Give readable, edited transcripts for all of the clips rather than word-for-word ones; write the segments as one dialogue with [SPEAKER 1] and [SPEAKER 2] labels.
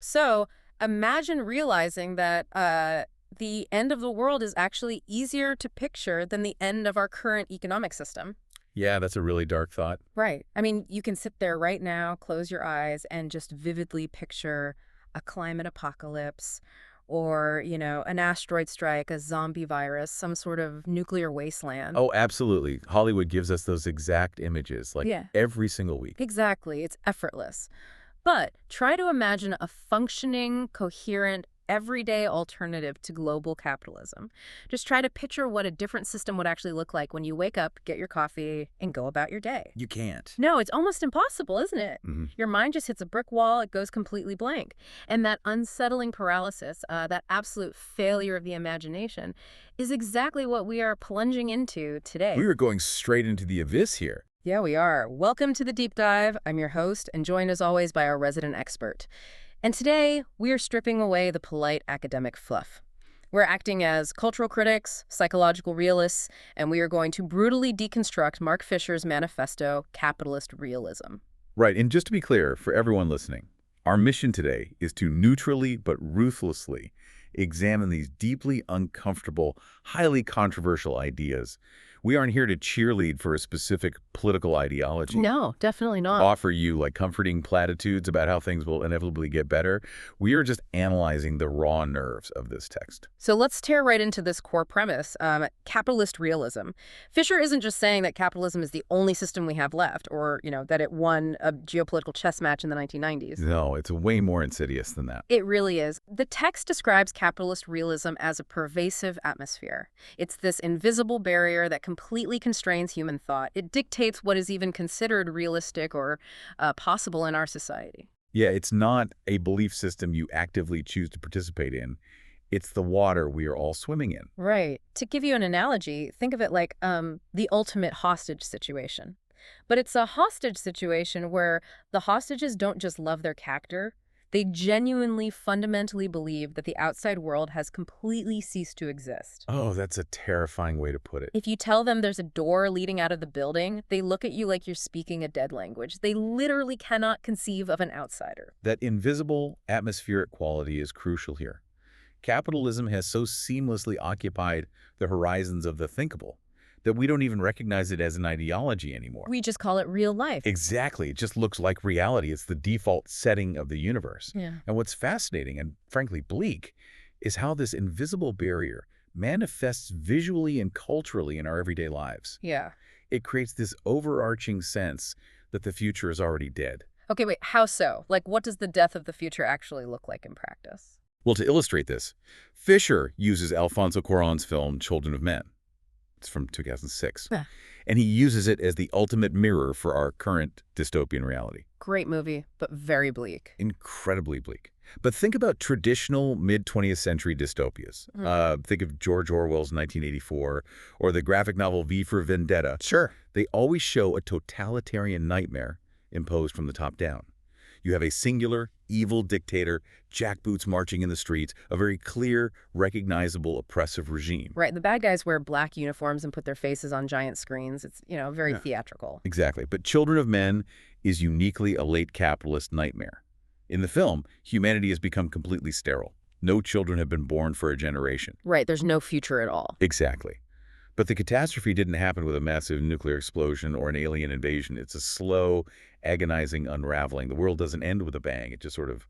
[SPEAKER 1] So imagine realizing that the end of the world is actually easier to picture than the end of our current economic system.
[SPEAKER 2] Yeah, that's a really dark thought.
[SPEAKER 1] Right. I mean, you can sit there right now, close your eyes, and just vividly picture a climate apocalypse or, an asteroid strike, a zombie virus, some sort of nuclear wasteland.
[SPEAKER 2] Oh, absolutely. Hollywood gives us those exact images, like
[SPEAKER 1] Yeah,
[SPEAKER 2] every single week.
[SPEAKER 1] exactly. It's effortless. But try to imagine a functioning, coherent, everyday alternative to global capitalism. Just try to picture what a different system would actually look like when you wake up, get your coffee, and go about your day.
[SPEAKER 2] You can't.
[SPEAKER 1] No, it's almost impossible, isn't it?
[SPEAKER 2] Hmm.
[SPEAKER 1] Your mind just hits a brick wall, it goes completely blank. And that unsettling paralysis, that absolute failure of the imagination, is exactly what we are plunging into today.
[SPEAKER 2] We are going straight into the abyss here.
[SPEAKER 1] Yeah, we are. Welcome to the Deep Dive. I'm your host, and joined as always by our resident expert. And today, we are stripping away the polite academic fluff. We're acting as cultural critics, psychological realists, and we are going to brutally deconstruct Mark Fisher's manifesto, Capitalist Realism.
[SPEAKER 2] Right, and just to be clear, for everyone listening, our mission today is to neutrally but ruthlessly examine these deeply uncomfortable, highly controversial ideas. We aren't here to cheerlead for a specific political ideology.
[SPEAKER 1] No, definitely not.
[SPEAKER 2] Offer you like comforting platitudes about how things will inevitably get better. We are just analyzing the raw nerves of this text.
[SPEAKER 1] So let's tear right into this core premise, capitalist realism. Fisher isn't just saying that capitalism is the only system we have left, or, that it won a geopolitical chess match in the 1990s.
[SPEAKER 2] No, it's way more insidious than that.
[SPEAKER 1] It really is. The text describes capitalist realism as a pervasive atmosphere. It's this invisible barrier that completely constrains human thought. It dictates what is even considered realistic or possible in our society.
[SPEAKER 2] Yeah, it's not a belief system you actively choose to participate in. It's the water we are all swimming in.
[SPEAKER 1] Right. To give you an analogy, think of it like the ultimate hostage situation. But it's a hostage situation where the hostages don't just love their captor. They genuinely, fundamentally believe that the outside world has completely ceased to exist.
[SPEAKER 2] Oh, that's a terrifying way to put it.
[SPEAKER 1] If you tell them there's a door leading out of the building, they look at you like you're speaking a dead language. They literally cannot conceive of an outsider.
[SPEAKER 2] That invisible atmospheric quality is crucial here. Capitalism has so seamlessly occupied the horizons of the thinkable that we don't even recognize it as an ideology anymore.
[SPEAKER 1] We just call it real life.
[SPEAKER 2] Exactly. It just looks like reality. It's the default setting of the universe.
[SPEAKER 1] Yeah.
[SPEAKER 2] And what's fascinating and frankly bleak is how this invisible barrier manifests visually and culturally in our everyday lives.
[SPEAKER 1] Yeah.
[SPEAKER 2] It creates this overarching sense that the future is already dead.
[SPEAKER 1] Okay, wait, how so? Like, what does the death of the future actually look like in practice?
[SPEAKER 2] Well, to illustrate this, Fisher uses Alfonso Cuarón's film Children of Men. It's from 2006.
[SPEAKER 1] Yeah.
[SPEAKER 2] And he uses it as the ultimate mirror for our current dystopian reality.
[SPEAKER 1] Great movie, but very bleak.
[SPEAKER 2] Incredibly bleak. But think about traditional mid-20th century dystopias. Think of George Orwell's 1984 or the graphic novel V for Vendetta.
[SPEAKER 3] Sure.
[SPEAKER 2] They always show a totalitarian nightmare imposed from the top down. You have a singular, evil dictator, jackboots marching in the streets, a very clear, recognizable, oppressive regime.
[SPEAKER 1] Right, the bad guys wear black uniforms and put their faces on giant screens. It's, very theatrical.
[SPEAKER 2] Exactly. But Children of Men is uniquely a late capitalist nightmare. In the film, humanity has become completely sterile. No children have been born for a generation.
[SPEAKER 1] Right, there's no future at all.
[SPEAKER 2] Exactly. But the catastrophe didn't happen with a massive nuclear explosion or an alien invasion. It's a slow, agonizing unraveling. The world doesn't end with a bang. It just sort of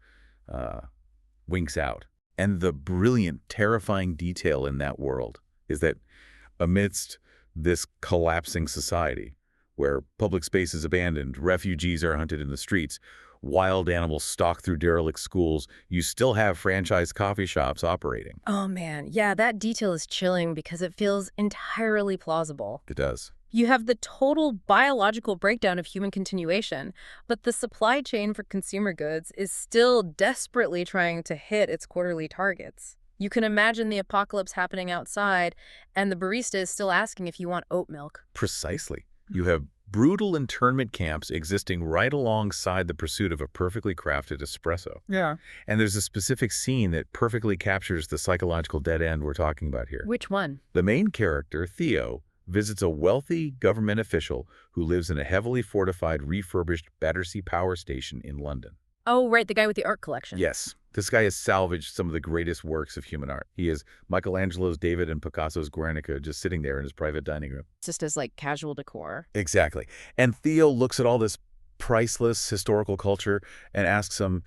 [SPEAKER 2] winks out. And the brilliant, terrifying detail in that world is that amidst this collapsing society, where public space is abandoned, refugees are hunted in the streets, wild animals stalk through derelict schools, you still have franchise coffee shops operating.
[SPEAKER 1] Oh man, yeah, that detail is chilling because it feels entirely plausible.
[SPEAKER 2] It does.
[SPEAKER 1] You have the total biological breakdown of human continuation, but the supply chain for consumer goods is still desperately trying to hit its quarterly targets. You can imagine the apocalypse happening outside, and the barista is still asking if you want oat milk.
[SPEAKER 2] Precisely. You have brutal internment camps existing right alongside the pursuit of a perfectly crafted espresso.
[SPEAKER 3] Yeah.
[SPEAKER 2] And there's a specific scene that perfectly captures the psychological dead end we're talking about here.
[SPEAKER 1] Which one?
[SPEAKER 2] The main character, Theo, visits a wealthy government official who lives in a heavily fortified, refurbished Battersea power station in London.
[SPEAKER 1] Oh, right, the guy with the art collection.
[SPEAKER 2] Yes, this guy has salvaged some of the greatest works of human art. He has Michelangelo's David and Picasso's Guernica just sitting there in his private dining room.
[SPEAKER 1] Just as, like, casual decor.
[SPEAKER 2] Exactly. And Theo looks at all this priceless historical culture and asks him,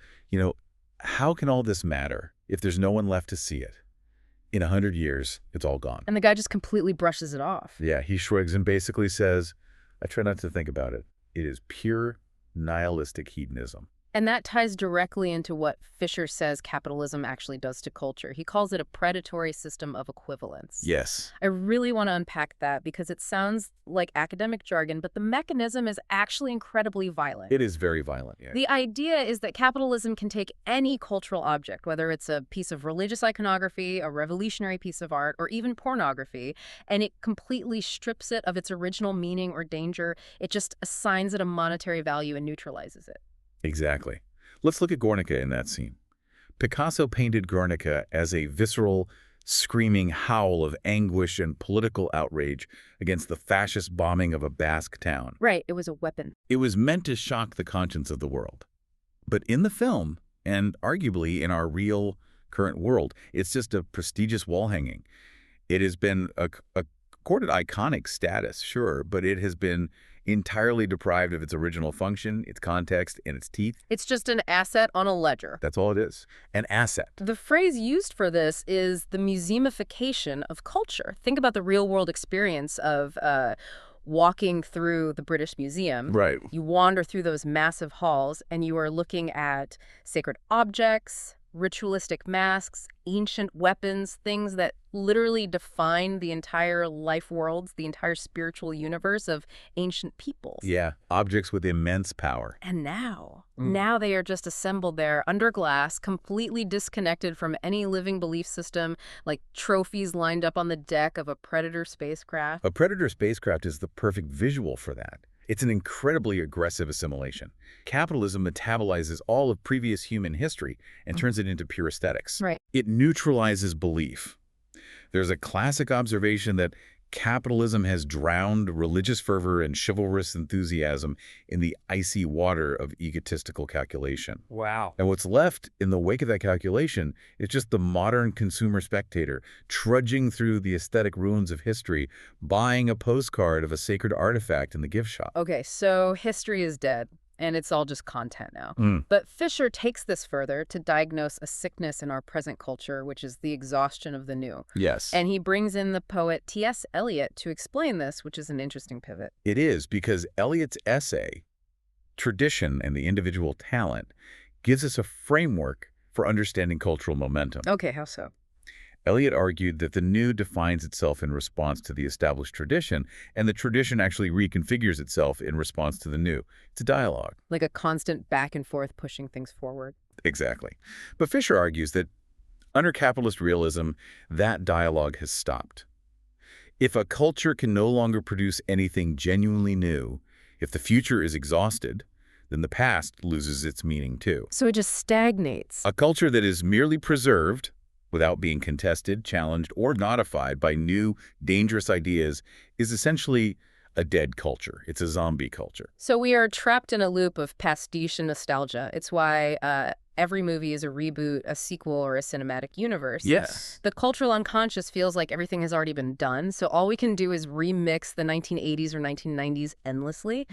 [SPEAKER 2] how can all this matter if there's no one left to see it? In 100 years, it's all gone.
[SPEAKER 1] And the guy just completely brushes it off.
[SPEAKER 2] Yeah, he shrugs and basically says, I try not to think about it. It is pure nihilistic hedonism.
[SPEAKER 1] And that ties directly into what Fisher says capitalism actually does to culture. He calls it a predatory system of equivalence.
[SPEAKER 2] Yes.
[SPEAKER 1] I really want to unpack that because it sounds like academic jargon, but the mechanism is actually incredibly violent.
[SPEAKER 2] It is very violent, yeah.
[SPEAKER 1] The idea is that capitalism can take any cultural object, whether it's a piece of religious iconography, a revolutionary piece of art, or even pornography, and it completely strips it of its original meaning or danger. It just assigns it a monetary value and neutralizes it.
[SPEAKER 2] Exactly. Let's look at Guernica in that scene. Picasso painted Guernica as a visceral, screaming howl of anguish and political outrage against the fascist bombing of a Basque town.
[SPEAKER 1] Right, it was a weapon.
[SPEAKER 2] It was meant to shock the conscience of the world. But in the film, and arguably in our real current world, it's just a prestigious wall hanging. It has been accorded iconic status, sure, but it has been entirely deprived of its original function, its context, and its teeth.
[SPEAKER 1] It's just an asset on a ledger.
[SPEAKER 2] That's all it is. An asset.
[SPEAKER 1] The phrase used for this is the museumification of culture. Think about the real-world experience of walking through the British Museum.
[SPEAKER 2] Right.
[SPEAKER 1] You wander through those massive halls, and you are looking at sacred objects, ritualistic masks, ancient weapons, things that literally define the entire life worlds, the entire spiritual universe of ancient peoples.
[SPEAKER 2] Yeah, objects with immense power.
[SPEAKER 1] And now they are just assembled there under glass, completely disconnected from any living belief system, like trophies lined up on the deck of a Predator spacecraft.
[SPEAKER 2] A Predator spacecraft is the perfect visual for that. It's an incredibly aggressive assimilation. Capitalism metabolizes all of previous human history and turns it into pure aesthetics.
[SPEAKER 1] Right.
[SPEAKER 2] It neutralizes belief. There's a classic observation that capitalism has drowned religious fervor and chivalrous enthusiasm in the icy water of egotistical calculation.
[SPEAKER 3] Wow.
[SPEAKER 2] And what's left in the wake of that calculation is just the modern consumer spectator trudging through the aesthetic ruins of history, buying a postcard of a sacred artifact in the gift shop.
[SPEAKER 1] Okay, so history is dead, and it's all just content now. But Fisher takes this further to diagnose a sickness in our present culture, which is the exhaustion of the new.
[SPEAKER 2] Yes.
[SPEAKER 1] And he brings in the poet T.S. Eliot to explain this, which is an interesting pivot.
[SPEAKER 2] It is, because Eliot's essay, Tradition and the Individual Talent, gives us a framework for understanding cultural momentum.
[SPEAKER 1] Okay, how so?
[SPEAKER 2] Eliot argued that the new defines itself in response to the established tradition, and the tradition actually reconfigures itself in response to the new. It's a dialogue.
[SPEAKER 1] Like a constant back and forth pushing things forward.
[SPEAKER 2] Exactly. But Fisher argues that under capitalist realism, that dialogue has stopped. If a culture can no longer produce anything genuinely new, if the future is exhausted, then the past loses its meaning too.
[SPEAKER 1] So it just stagnates.
[SPEAKER 2] A culture that is merely preserved, without being contested, challenged, or modified by new, dangerous ideas, is essentially a dead culture. It's a zombie culture.
[SPEAKER 1] So we are trapped in a loop of pastiche and nostalgia. It's why every movie is a reboot, a sequel, or a cinematic universe.
[SPEAKER 2] Yes.
[SPEAKER 1] The cultural unconscious feels like everything has already been done, so all we can do is remix the 1980s or 1990s endlessly.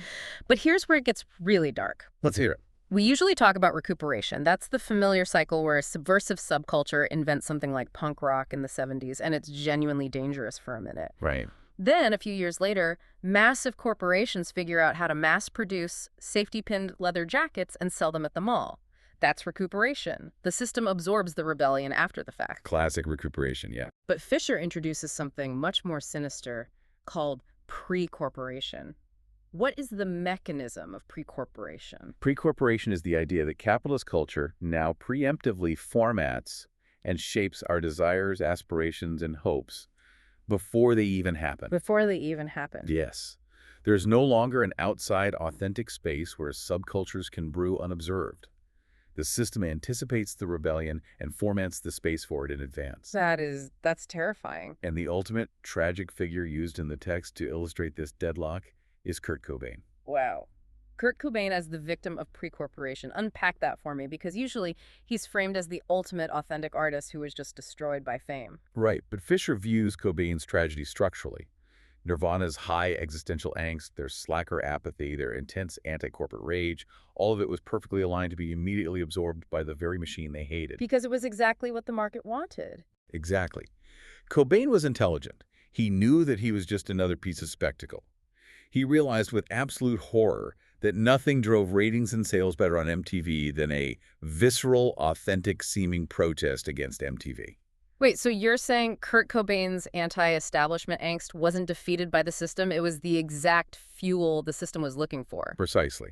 [SPEAKER 1] But here's where it gets really dark.
[SPEAKER 2] Let's hear it.
[SPEAKER 1] We usually talk about recuperation. That's the familiar cycle where a subversive subculture invents something like punk rock in the 70s, and it's genuinely dangerous for a minute.
[SPEAKER 2] Right.
[SPEAKER 1] Then, a few years later, massive corporations figure out how to mass-produce safety-pinned leather jackets and sell them at the mall. That's recuperation. The system absorbs the rebellion after the fact.
[SPEAKER 2] Classic recuperation, yeah.
[SPEAKER 1] But Fisher introduces something much more sinister called pre-corporation. What is the mechanism of pre-corporation?
[SPEAKER 2] Pre-corporation is the idea that capitalist culture now preemptively formats and shapes our desires, aspirations, and hopes before they even happen.
[SPEAKER 1] Before they even happen.
[SPEAKER 2] Yes. There is no longer an outside, authentic space where subcultures can brew unobserved. The system anticipates the rebellion and formats the space for it in advance.
[SPEAKER 1] That's terrifying.
[SPEAKER 2] And the ultimate tragic figure used in the text to illustrate this deadlock is Kurt Cobain.
[SPEAKER 1] Wow. Kurt Cobain as the victim of pre-corporation. Unpack that for me, because usually he's framed as the ultimate authentic artist who was just destroyed by fame.
[SPEAKER 2] Right, but Fisher views Cobain's tragedy structurally. Nirvana's high existential angst, their slacker apathy, their intense anti-corporate rage, all of it was perfectly aligned to be immediately absorbed by the very machine they hated.
[SPEAKER 1] Because it was exactly what the market wanted.
[SPEAKER 2] Exactly. Cobain was intelligent. He knew that he was just another piece of spectacle. He realized with absolute horror that nothing drove ratings and sales better on MTV than a visceral, authentic-seeming protest against MTV.
[SPEAKER 1] Wait, so you're saying Kurt Cobain's anti-establishment angst wasn't defeated by the system? It was the exact fuel the system was looking for.
[SPEAKER 2] Precisely.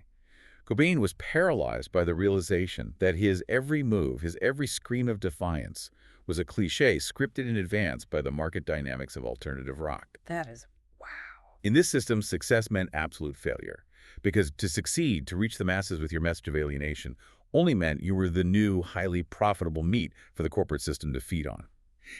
[SPEAKER 2] Cobain was paralyzed by the realization that his every move, his every scream of defiance, was a cliché scripted in advance by the market dynamics of alternative rock.
[SPEAKER 1] That is, wow.
[SPEAKER 2] In this system, success meant absolute failure, because to succeed, to reach the masses with your message of alienation, only meant you were the new, highly profitable meat for the corporate system to feed on.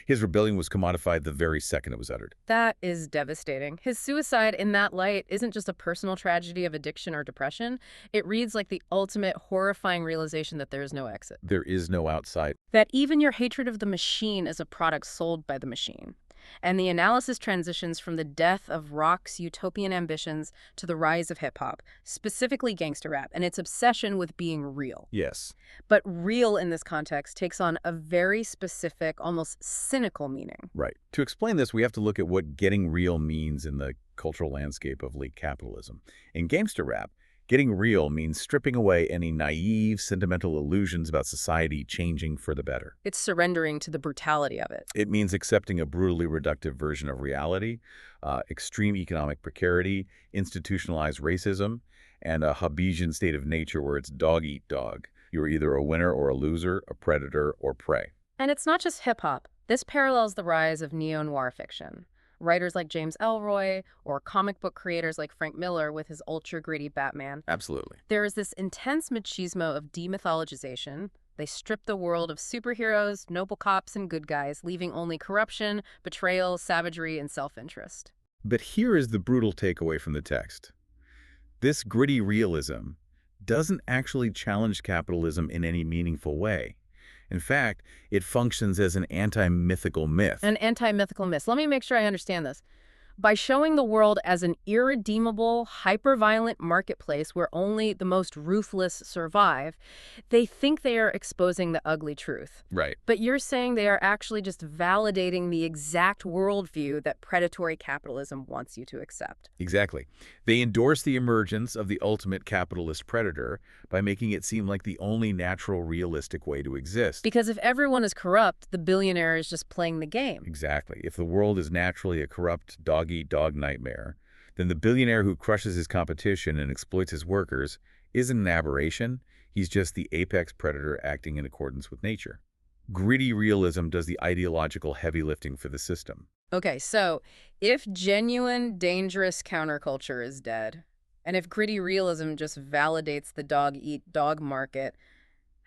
[SPEAKER 2] His rebellion was commodified the very second it was uttered.
[SPEAKER 1] That is devastating. His suicide in that light isn't just a personal tragedy of addiction or depression. It reads like the ultimate horrifying realization that there is no exit.
[SPEAKER 2] There is no outside.
[SPEAKER 1] That even your hatred of the machine is a product sold by the machine. And the analysis transitions from the death of rock's utopian ambitions to the rise of hip-hop, specifically gangster rap, and its obsession with being real.
[SPEAKER 2] Yes.
[SPEAKER 1] But real in this context takes on a very specific, almost cynical meaning.
[SPEAKER 2] Right. To explain this, we have to look at what getting real means in the cultural landscape of late capitalism. In gangster rap, getting real means stripping away any naive, sentimental illusions about society changing for the better.
[SPEAKER 1] It's surrendering to the brutality of it.
[SPEAKER 2] It means accepting a brutally reductive version of reality, extreme economic precarity, institutionalized racism, and a Hobbesian state of nature where it's dog eat dog. You're either a winner or a loser, a predator or prey.
[SPEAKER 1] And it's not just hip-hop. This parallels the rise of neo-noir fiction. Writers like James Ellroy or comic book creators like Frank Miller with his ultra-gritty Batman.
[SPEAKER 2] Absolutely.
[SPEAKER 1] There is this intense machismo of demythologization. They strip the world of superheroes, noble cops, and good guys, leaving only corruption, betrayal, savagery, and self-interest.
[SPEAKER 2] But here is the brutal takeaway from the text. This gritty realism doesn't actually challenge capitalism in any meaningful way. In fact, it functions as an anti-mythical myth.
[SPEAKER 1] An anti-mythical myth. Let me make sure I understand this. By showing the world as an irredeemable, hyper-violent marketplace where only the most ruthless survive, they think they are exposing the ugly truth.
[SPEAKER 2] Right.
[SPEAKER 1] But you're saying they are actually just validating the exact worldview that predatory capitalism wants you to accept.
[SPEAKER 2] Exactly. They endorse the emergence of the ultimate capitalist predator by making it seem like the only natural, realistic way to exist.
[SPEAKER 1] Because if everyone is corrupt, the billionaire is just playing the game.
[SPEAKER 2] Exactly. If the world is naturally a corrupt, dog-eat-dog nightmare, then the billionaire who crushes his competition and exploits his workers isn't an aberration. He's just the apex predator acting in accordance with nature. Gritty realism does the ideological heavy lifting for the system.
[SPEAKER 1] Okay, so if genuine, dangerous counterculture is dead, and if gritty realism just validates the dog-eat-dog market,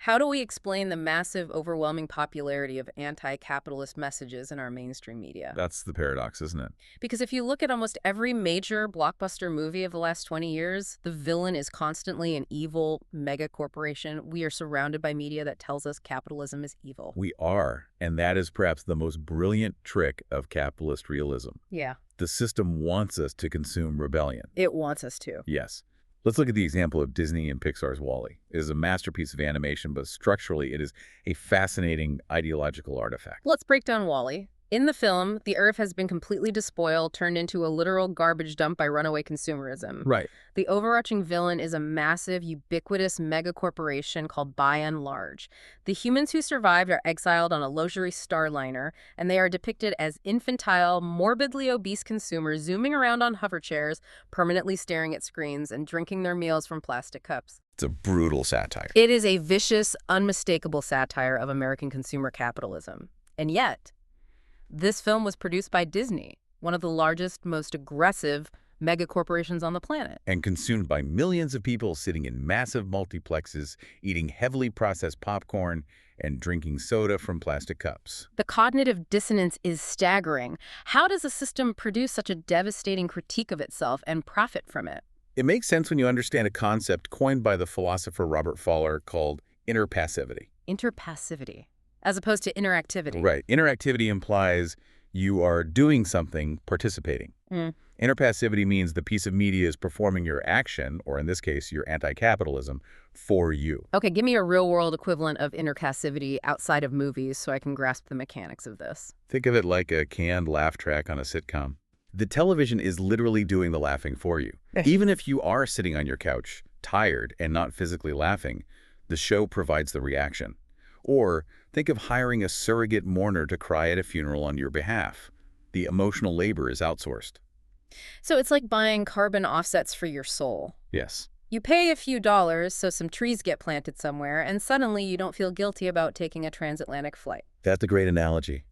[SPEAKER 1] how do we explain the massive, overwhelming popularity of anti-capitalist messages in our mainstream media?
[SPEAKER 2] That's the paradox, isn't it?
[SPEAKER 1] Because if you look at almost every major blockbuster movie of the last 20 years, the villain is constantly an evil mega corporation. We are surrounded by media that tells us capitalism is evil.
[SPEAKER 2] We are, and that is perhaps the most brilliant trick of capitalist realism.
[SPEAKER 1] Yeah.
[SPEAKER 2] The system wants us to consume rebellion.
[SPEAKER 1] It wants us to.
[SPEAKER 2] Yes. Let's look at the example of Disney and Pixar's WALL-E. It is a masterpiece of animation, but structurally it is a fascinating ideological artifact.
[SPEAKER 1] Let's break down WALL-E. In the film, the Earth has been completely despoiled, turned into a literal garbage dump by runaway consumerism.
[SPEAKER 2] Right.
[SPEAKER 1] The overarching villain is a massive, ubiquitous mega corporation called By and Large. The humans who survived are exiled on a luxury starliner, and they are depicted as infantile, morbidly obese consumers zooming around on hover chairs, permanently staring at screens, and drinking their meals from plastic cups.
[SPEAKER 2] It's a brutal satire.
[SPEAKER 1] It is a vicious, unmistakable satire of American consumer capitalism. And yet, this film was produced by Disney, one of the largest, most aggressive mega corporations on the planet.
[SPEAKER 2] And consumed by millions of people sitting in massive multiplexes, eating heavily processed popcorn, and drinking soda from plastic cups.
[SPEAKER 1] The cognitive dissonance is staggering. How does a system produce such a devastating critique of itself and profit from it?
[SPEAKER 2] It makes sense when you understand a concept coined by the philosopher Robert Fowler called inner passivity.
[SPEAKER 1] Interpassivity, as opposed to interactivity.
[SPEAKER 2] Right. Interactivity implies you are doing something, participating.
[SPEAKER 1] Mm.
[SPEAKER 2] Interpassivity means the piece of media is performing your action, or in this case, your anti-capitalism, for you.
[SPEAKER 1] Okay, give me a real-world equivalent of interpassivity outside of movies so I can grasp the mechanics of this.
[SPEAKER 2] Think of it like a canned laugh track on a sitcom. The television is literally doing the laughing for you. Even if you are sitting on your couch, tired and not physically laughing, the show provides the reaction. Or think of hiring a surrogate mourner to cry at a funeral on your behalf. The emotional labor is outsourced.
[SPEAKER 1] So it's like buying carbon offsets for your soul.
[SPEAKER 2] Yes.
[SPEAKER 1] You pay a few dollars so some trees get planted somewhere, and suddenly you don't feel guilty about taking a transatlantic flight.
[SPEAKER 2] That's a great analogy.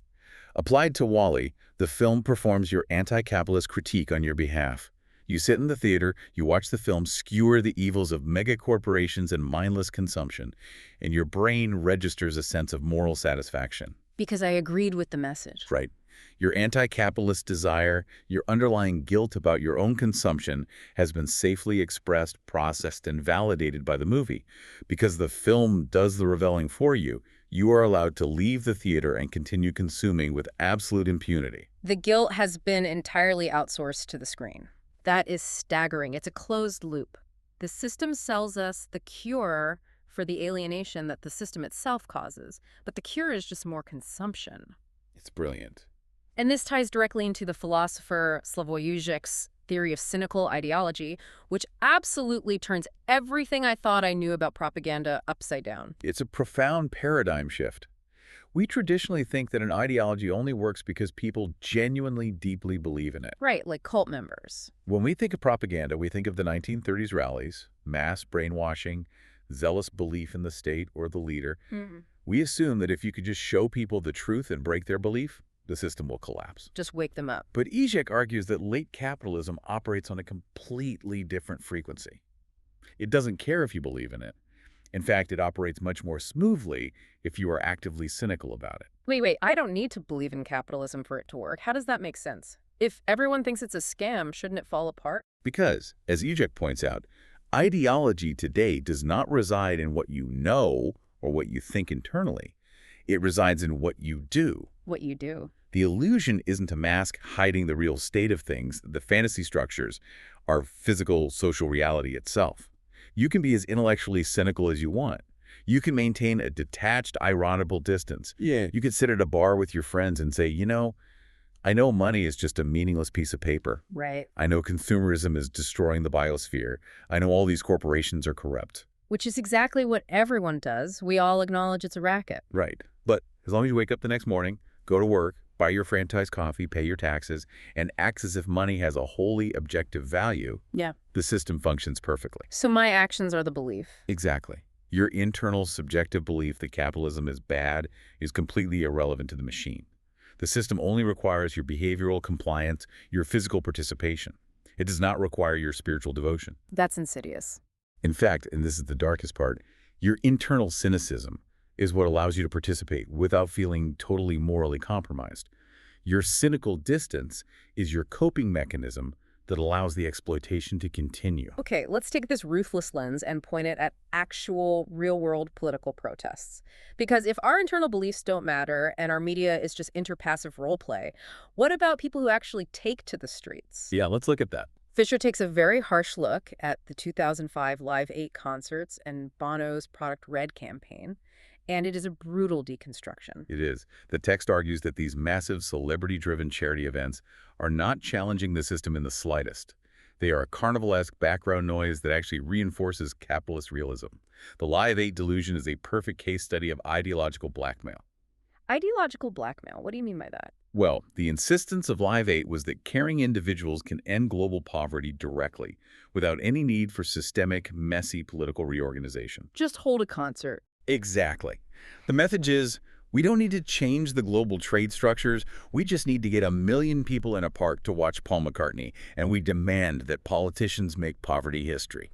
[SPEAKER 2] Applied to Wall-E, the film performs your anti-capitalist critique on your behalf. You sit in the theater, you watch the film skewer the evils of megacorporations and mindless consumption, and your brain registers a sense of moral satisfaction.
[SPEAKER 1] Because I agreed with the message.
[SPEAKER 2] Right. Your anti-capitalist desire, your underlying guilt about your own consumption has been safely expressed, processed, and validated by the movie. Because the film does the revealing for you, you are allowed to leave the theater and continue consuming with absolute impunity.
[SPEAKER 1] The guilt has been entirely outsourced to the screen. That is staggering. It's a closed loop. The system sells us the cure for the alienation that the system itself causes, but the cure is just more consumption.
[SPEAKER 2] It's brilliant.
[SPEAKER 1] And this ties directly into the philosopher Slavoj Žižek's theory of cynical ideology, which absolutely turns everything I thought I knew about propaganda upside down.
[SPEAKER 2] It's a profound paradigm shift. We traditionally think that an ideology only works because people genuinely deeply believe in it.
[SPEAKER 1] Right, like cult members.
[SPEAKER 2] When we think of propaganda, we think of the 1930s rallies, mass brainwashing, zealous belief in the state or the leader. We assume that if you could just show people the truth and break their belief, the system will collapse.
[SPEAKER 1] Just wake them up.
[SPEAKER 2] But Žižek argues that late capitalism operates on a completely different frequency. It doesn't care if you believe in it. In fact, it operates much more smoothly if you are actively cynical about it.
[SPEAKER 1] Wait, I don't need to believe in capitalism for it to work. How does that make sense? If everyone thinks it's a scam, shouldn't it fall apart?
[SPEAKER 2] Because, as Žižek points out, ideology today does not reside in what you know or what you think internally. It resides in what you do.
[SPEAKER 1] What you do.
[SPEAKER 2] The illusion isn't a mask hiding the real state of things. The fantasy structures are physical, social reality itself. You can be as intellectually cynical as you want. You can maintain a detached, ironical distance. Yeah. You could sit at a bar with your friends and say, you know, I know money is just a meaningless piece of paper.
[SPEAKER 1] Right.
[SPEAKER 2] I know consumerism is destroying the biosphere. I know all these corporations are corrupt.
[SPEAKER 1] Which is exactly what everyone does. We all acknowledge it's a racket.
[SPEAKER 2] Right. But as long as you wake up the next morning, go to work, buy your franchised coffee, pay your taxes, and act as if money has a wholly objective value,
[SPEAKER 1] Yeah.
[SPEAKER 2] the system functions perfectly.
[SPEAKER 1] So my actions are the belief.
[SPEAKER 2] Exactly. Your internal subjective belief that capitalism is bad is completely irrelevant to the machine. The system only requires your behavioral compliance, your physical participation. It does not require your spiritual devotion.
[SPEAKER 1] That's insidious.
[SPEAKER 2] In fact, and this is the darkest part, your internal cynicism is what allows you to participate without feeling totally morally compromised. Your cynical distance is your coping mechanism that allows the exploitation to continue.
[SPEAKER 1] Okay, let's take this ruthless lens and point it at actual real-world political protests. Because if our internal beliefs don't matter and our media is just interpassive role play, what about people who actually take to the streets?
[SPEAKER 2] Yeah, let's look at that.
[SPEAKER 1] Fisher takes a very harsh look at the 2005 Live 8 concerts and Bono's Product Red campaign, and it is a brutal deconstruction.
[SPEAKER 2] It is. The text argues that these massive celebrity-driven charity events are not challenging the system in the slightest. They are a carnivalesque background noise that actually reinforces capitalist realism. The Live 8 delusion is a perfect case study of ideological blackmail.
[SPEAKER 1] Ideological blackmail? What do you mean by that?
[SPEAKER 2] Well, the insistence of Live 8 was that caring individuals can end global poverty directly, without any need for systemic, messy political reorganization.
[SPEAKER 1] Just hold a concert.
[SPEAKER 2] Exactly. The message is, we don't need to change the global trade structures. We just need to get 1 million people in a park to watch Paul McCartney, and we demand that politicians make poverty history.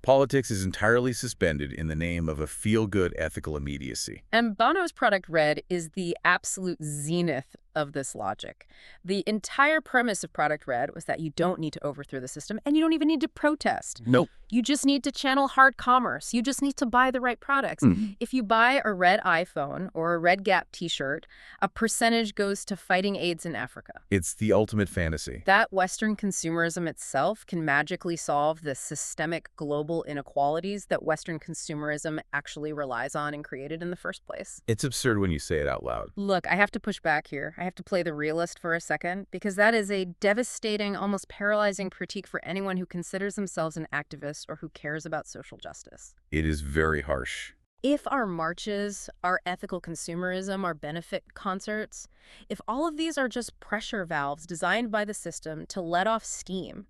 [SPEAKER 2] Politics is entirely suspended in the name of a feel-good ethical immediacy.
[SPEAKER 1] And Bono's Product Red is the absolute zenith of this logic. The entire premise of Product Red was that you don't need to overthrow the system, and you don't even need to protest.
[SPEAKER 2] Nope.
[SPEAKER 1] You just need to channel hard commerce. You just need to buy the right products. If you buy a red iPhone or a red Gap t-shirt, a percentage goes to fighting AIDS in Africa.
[SPEAKER 2] It's the ultimate fantasy.
[SPEAKER 1] That Western consumerism itself can magically solve the systemic global inequalities that Western consumerism actually relies on and created in the first place.
[SPEAKER 2] It's absurd when you say it out loud.
[SPEAKER 1] Look, I have to push back here. I have to play the realist for a second, because that is a devastating, almost paralyzing critique for anyone who considers themselves an activist or who cares about social justice.
[SPEAKER 2] It is very harsh.
[SPEAKER 1] If our marches, our ethical consumerism, our benefit concerts, if all of these are just pressure valves designed by the system to let off steam,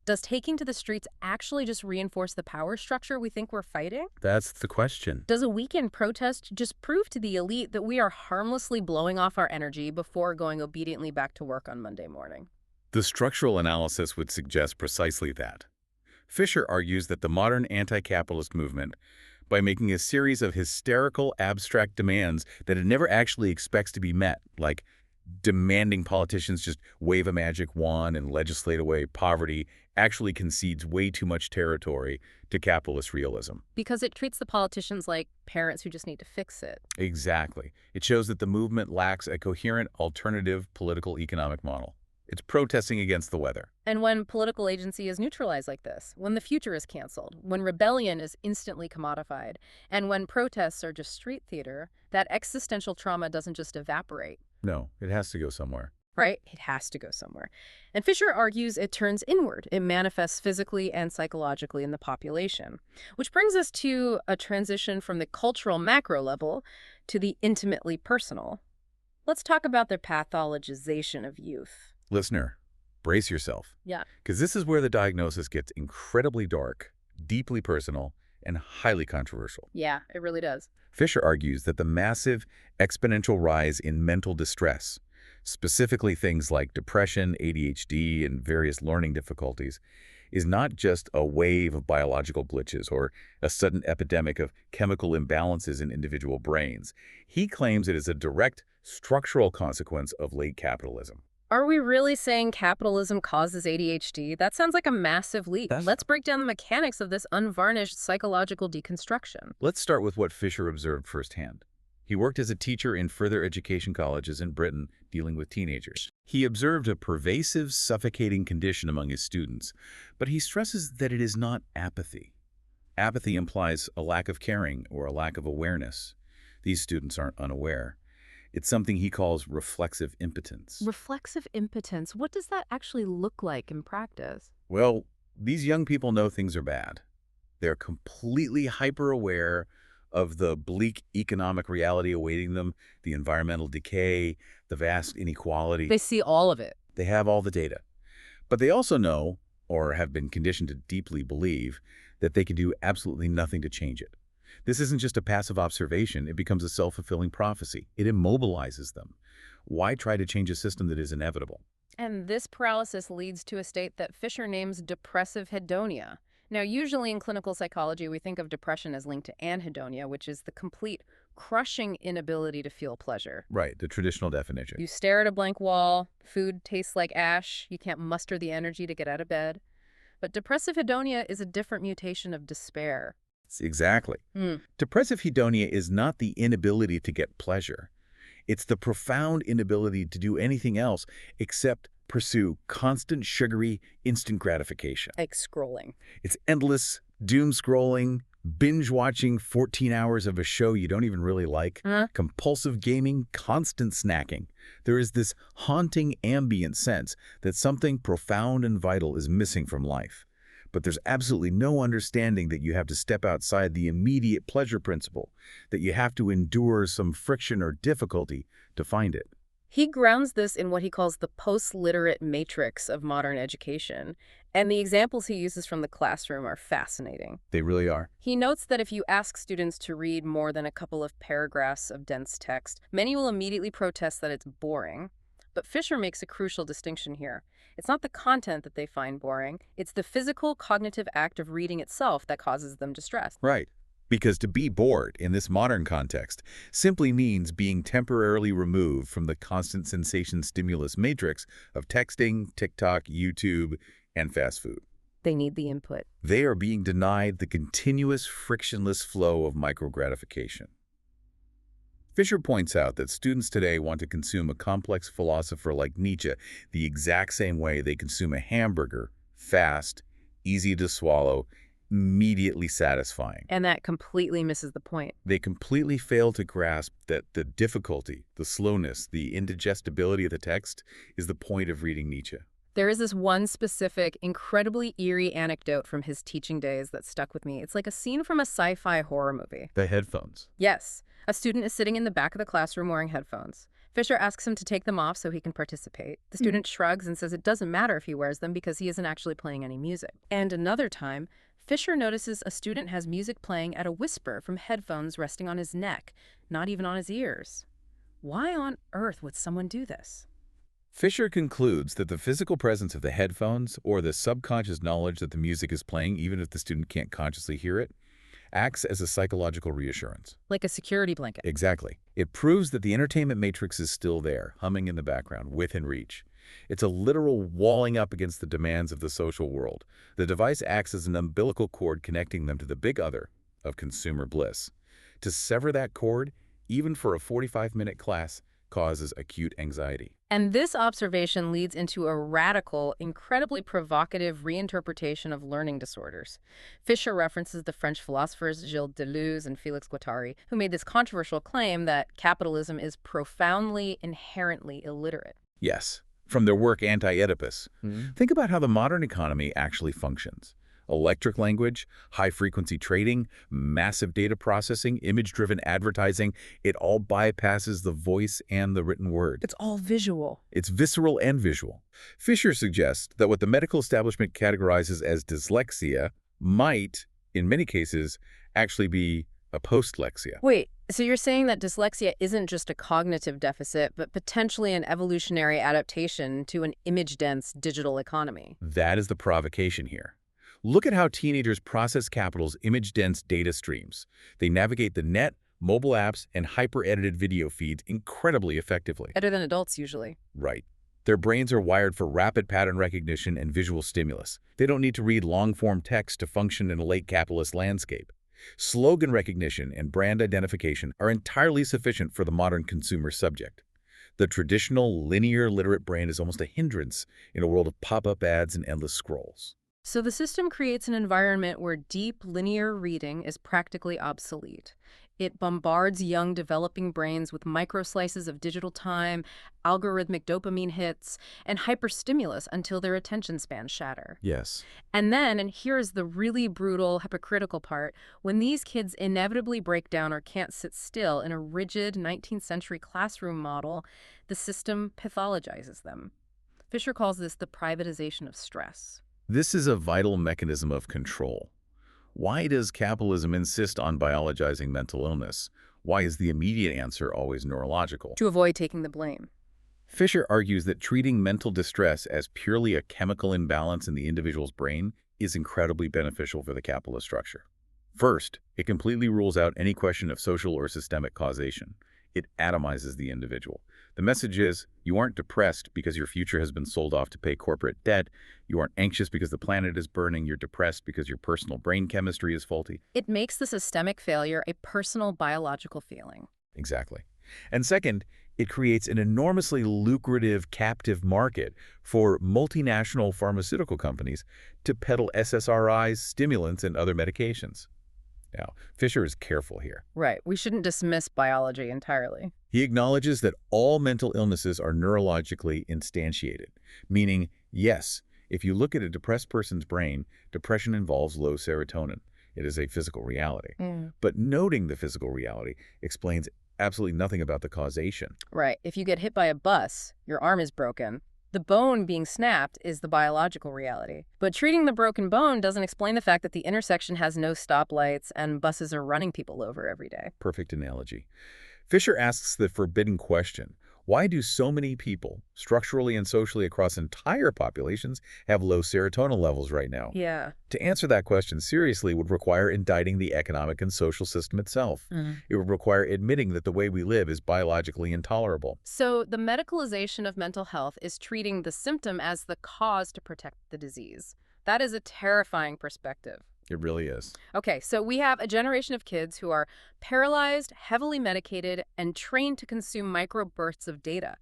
[SPEAKER 1] does taking to the streets actually just reinforce the power structure we think we're fighting?
[SPEAKER 2] That's the question.
[SPEAKER 1] Does a weekend protest just prove to the elite that we are harmlessly blowing off our energy before going obediently back to work on Monday morning?
[SPEAKER 2] The structural analysis would suggest precisely that. Fisher argues that the modern anti-capitalist movement, by making a series of hysterical, abstract demands that it never actually expects to be met, like demanding politicians just wave a magic wand and legislate away poverty, actually concedes way too much territory to capitalist realism.
[SPEAKER 1] Because it treats the politicians like parents who just need to fix it.
[SPEAKER 2] Exactly. It shows that the movement lacks a coherent alternative political economic model. It's protesting against the weather.
[SPEAKER 1] And when political agency is neutralized like this, when the future is canceled, when rebellion is instantly commodified, and when protests are just street theater, that existential trauma doesn't just evaporate.
[SPEAKER 2] No, it has to go somewhere.
[SPEAKER 1] Right? It has to go somewhere. And Fisher argues it turns inward. It manifests physically and psychologically in the population. Which brings us to a transition from the cultural macro level to the intimately personal. Let's talk about the pathologization of youth.
[SPEAKER 2] Listener, brace yourself.
[SPEAKER 1] Yeah.
[SPEAKER 2] Because this is where the diagnosis gets incredibly dark, deeply personal, and highly controversial.
[SPEAKER 1] Yeah, it really does.
[SPEAKER 2] Fisher argues that the massive exponential rise in mental distress, specifically things like depression, ADHD, and various learning difficulties, is not just a wave of biological glitches or a sudden epidemic of chemical imbalances in individual brains. He claims it is a direct structural consequence of late capitalism.
[SPEAKER 1] Are we really saying capitalism causes ADHD? That sounds like a massive leap. Let's break down the mechanics of this unvarnished psychological deconstruction.
[SPEAKER 2] Let's start with what Fisher observed firsthand. He worked as a teacher in further education colleges in Britain dealing with teenagers. He observed a pervasive, suffocating condition among his students, but he stresses that it is not apathy. Apathy implies a lack of caring or a lack of awareness. These students aren't unaware. It's something he calls reflexive impotence.
[SPEAKER 1] Reflexive impotence, what does that actually look like in practice?
[SPEAKER 2] Well, these young people know things are bad. They're completely hyper-aware of the bleak economic reality awaiting them, the environmental decay, the vast inequality.
[SPEAKER 1] They see all of it.
[SPEAKER 2] They have all the data. But they also know, or have been conditioned to deeply believe, that they can do absolutely nothing to change it. This isn't just a passive observation. It becomes a self-fulfilling prophecy. It immobilizes them. Why try to change a system that is inevitable?
[SPEAKER 1] And this paralysis leads to a state that Fisher names depressive hedonia. Now, usually in clinical psychology, we think of depression as linked to anhedonia, which is the complete, crushing inability to feel pleasure.
[SPEAKER 2] Right, the traditional definition.
[SPEAKER 1] You stare at a blank wall, food tastes like ash, you can't muster the energy to get out of bed. But depressive hedonia is a different mutation of despair.
[SPEAKER 2] Exactly. Depressive hedonia is not the inability to get pleasure. It's the profound inability to do anything else except pursue constant, sugary, instant gratification.
[SPEAKER 1] Like scrolling.
[SPEAKER 2] It's endless doom scrolling, binge-watching 14 hours of a show you don't even really like, compulsive gaming, constant snacking. There is this haunting ambient sense that something profound and vital is missing from life. But there's absolutely no understanding that you have to step outside the immediate pleasure principle, that you have to endure some friction or difficulty to find it.
[SPEAKER 1] He grounds this in what he calls the post-literate matrix of modern education, and the examples he uses from the classroom are fascinating.
[SPEAKER 2] They really are.
[SPEAKER 1] He notes that if you ask students to read more than a couple of paragraphs of dense text, many will immediately protest that it's boring. But Fisher makes a crucial distinction here. It's not the content that they find boring, it's the physical, cognitive act of reading itself that causes them distress.
[SPEAKER 2] Right. Because to be bored in this modern context simply means being temporarily removed from the constant sensation stimulus matrix of texting, TikTok, YouTube, and fast food.
[SPEAKER 1] They need the input.
[SPEAKER 2] They are being denied the continuous frictionless flow of microgratification. Fisher points out that students today want to consume a complex philosopher like Nietzsche the exact same way they consume a hamburger, fast, easy to swallow, immediately satisfying.
[SPEAKER 1] And that completely misses the point.
[SPEAKER 2] They completely fail to grasp that the difficulty, the slowness, the indigestibility of the text is the point of reading Nietzsche.
[SPEAKER 1] There is this one specific, incredibly eerie anecdote from his teaching days that stuck with me. It's like a scene from a sci-fi horror movie.
[SPEAKER 2] The headphones.
[SPEAKER 1] Yes, a student is sitting in the back of the classroom wearing headphones. Fisher asks him to take them off so he can participate. The student shrugs and says it doesn't matter if he wears them because he isn't actually playing any music. And another time, Fisher notices a student has music playing at a whisper from headphones resting on his neck, not even on his ears. Why on earth would someone do this?
[SPEAKER 2] Fisher concludes that the physical presence of the headphones, or the subconscious knowledge that the music is playing even if the student can't consciously hear it, acts as a psychological reassurance.
[SPEAKER 1] Like a security blanket.
[SPEAKER 2] Exactly. It proves that the entertainment matrix is still there, humming in the background, within reach. It's a literal walling up against the demands of the social world. The device acts as an umbilical cord connecting them to the big other of consumer bliss. To sever that cord, even for a 45-minute class, causes acute anxiety.
[SPEAKER 1] And this observation leads into a radical, incredibly provocative reinterpretation of learning disorders. Fisher references the French philosophers Gilles Deleuze and Félix Guattari, who made this controversial claim that capitalism is profoundly, inherently illiterate.
[SPEAKER 2] Yes, from their work Anti-Oedipus. Think about how the modern economy actually functions. Electric language, high-frequency trading, massive data processing, image-driven advertising, it all bypasses the voice and the written word.
[SPEAKER 1] It's all visual.
[SPEAKER 2] It's visceral and visual. Fisher suggests that what the medical establishment categorizes as dyslexia might, in many cases, actually be a postlexia.
[SPEAKER 1] Wait, so you're saying that dyslexia isn't just a cognitive deficit, but potentially an evolutionary adaptation to an image-dense digital economy?
[SPEAKER 2] That is the provocation here. Look at how teenagers process capital's image-dense data streams. They navigate the net, mobile apps, and hyper-edited video feeds incredibly effectively.
[SPEAKER 1] Better than adults, usually.
[SPEAKER 2] Right. Their brains are wired for rapid pattern recognition and visual stimulus. They don't need to read long-form text to function in a late capitalist landscape. Slogan recognition and brand identification are entirely sufficient for the modern consumer subject. The traditional, linear, literate brain is almost a hindrance in a world of pop-up ads and endless scrolls.
[SPEAKER 1] So the system creates an environment where deep, linear reading is practically obsolete. It bombards young, developing brains with microslices of digital time, algorithmic dopamine hits, and hyperstimulus until their attention spans shatter.
[SPEAKER 2] Yes.
[SPEAKER 1] And then, and here's the really brutal, hypocritical part, when these kids inevitably break down or can't sit still in a rigid 19th century classroom model, the system pathologizes them. Fisher calls this the privatization of stress.
[SPEAKER 2] This is a vital mechanism of control. Why does capitalism insist on biologizing mental illness? Why is the immediate answer always neurological?
[SPEAKER 1] To avoid taking the blame.
[SPEAKER 2] Fisher argues that treating mental distress as purely a chemical imbalance in the individual's brain is incredibly beneficial for the capitalist structure. First, it completely rules out any question of social or systemic causation. It atomizes the individual. The message is, you aren't depressed because your future has been sold off to pay corporate debt. You aren't anxious because the planet is burning. You're depressed because your personal brain chemistry is faulty.
[SPEAKER 1] It makes the systemic failure a personal biological feeling.
[SPEAKER 2] Exactly. And second, it creates an enormously lucrative captive market for multinational pharmaceutical companies to peddle SSRIs, stimulants, and other medications. Now, Fisher is careful here.
[SPEAKER 1] Right. We shouldn't dismiss biology entirely.
[SPEAKER 2] He acknowledges that all mental illnesses are neurologically instantiated, meaning, yes, if you look at a depressed person's brain, depression involves low serotonin. It is a physical reality. But noting the physical reality explains absolutely nothing about the causation.
[SPEAKER 1] Right. If you get hit by a bus, your arm is broken. The bone being snapped is the biological reality. But treating the broken bone doesn't explain the fact that the intersection has no stoplights and buses are running people over every day.
[SPEAKER 2] Perfect analogy. Fisher asks the forbidden question, Why do so many people, structurally and socially across entire populations, have low serotonin levels right now?
[SPEAKER 1] Yeah.
[SPEAKER 2] To answer that question seriously would require indicting the economic and social system itself.
[SPEAKER 1] Mhm.
[SPEAKER 2] It would require admitting that the way we live is biologically intolerable.
[SPEAKER 1] So the medicalization of mental health is treating the symptom as the cause to protect the disease. That is a terrifying perspective.
[SPEAKER 2] It really is.
[SPEAKER 1] Okay, so we have a generation of kids who are paralyzed, heavily medicated, and trained to consume microbursts of data.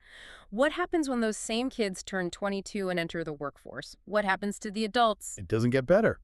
[SPEAKER 1] What happens when those same kids turn 22 and enter the workforce? What happens to the adults?
[SPEAKER 2] It doesn't get better.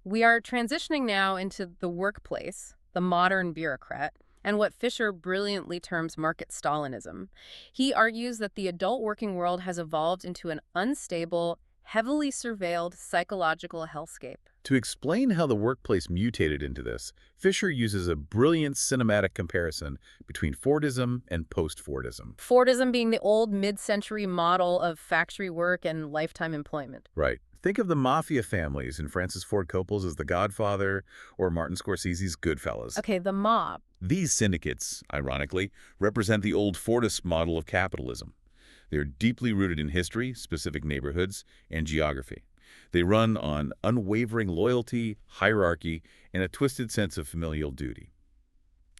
[SPEAKER 1] We are transitioning now into the workplace, the modern bureaucrat, and what Fisher brilliantly terms market Stalinism. He argues that the adult working world has evolved into an unstable, heavily surveilled psychological hellscape.
[SPEAKER 2] To explain how the workplace mutated into this, Fisher uses a brilliant cinematic comparison between Fordism and post-Fordism.
[SPEAKER 1] Fordism being the old mid-century model of factory work and lifetime employment.
[SPEAKER 2] Right. Think of the mafia families in Francis Ford Coppola's as The Godfather or Martin Scorsese's Goodfellas.
[SPEAKER 1] Okay, the mob.
[SPEAKER 2] These syndicates, ironically, represent the old Fordist model of capitalism. They're deeply rooted in history, specific neighborhoods, and geography. They run on unwavering loyalty, hierarchy, and a twisted sense of familial duty.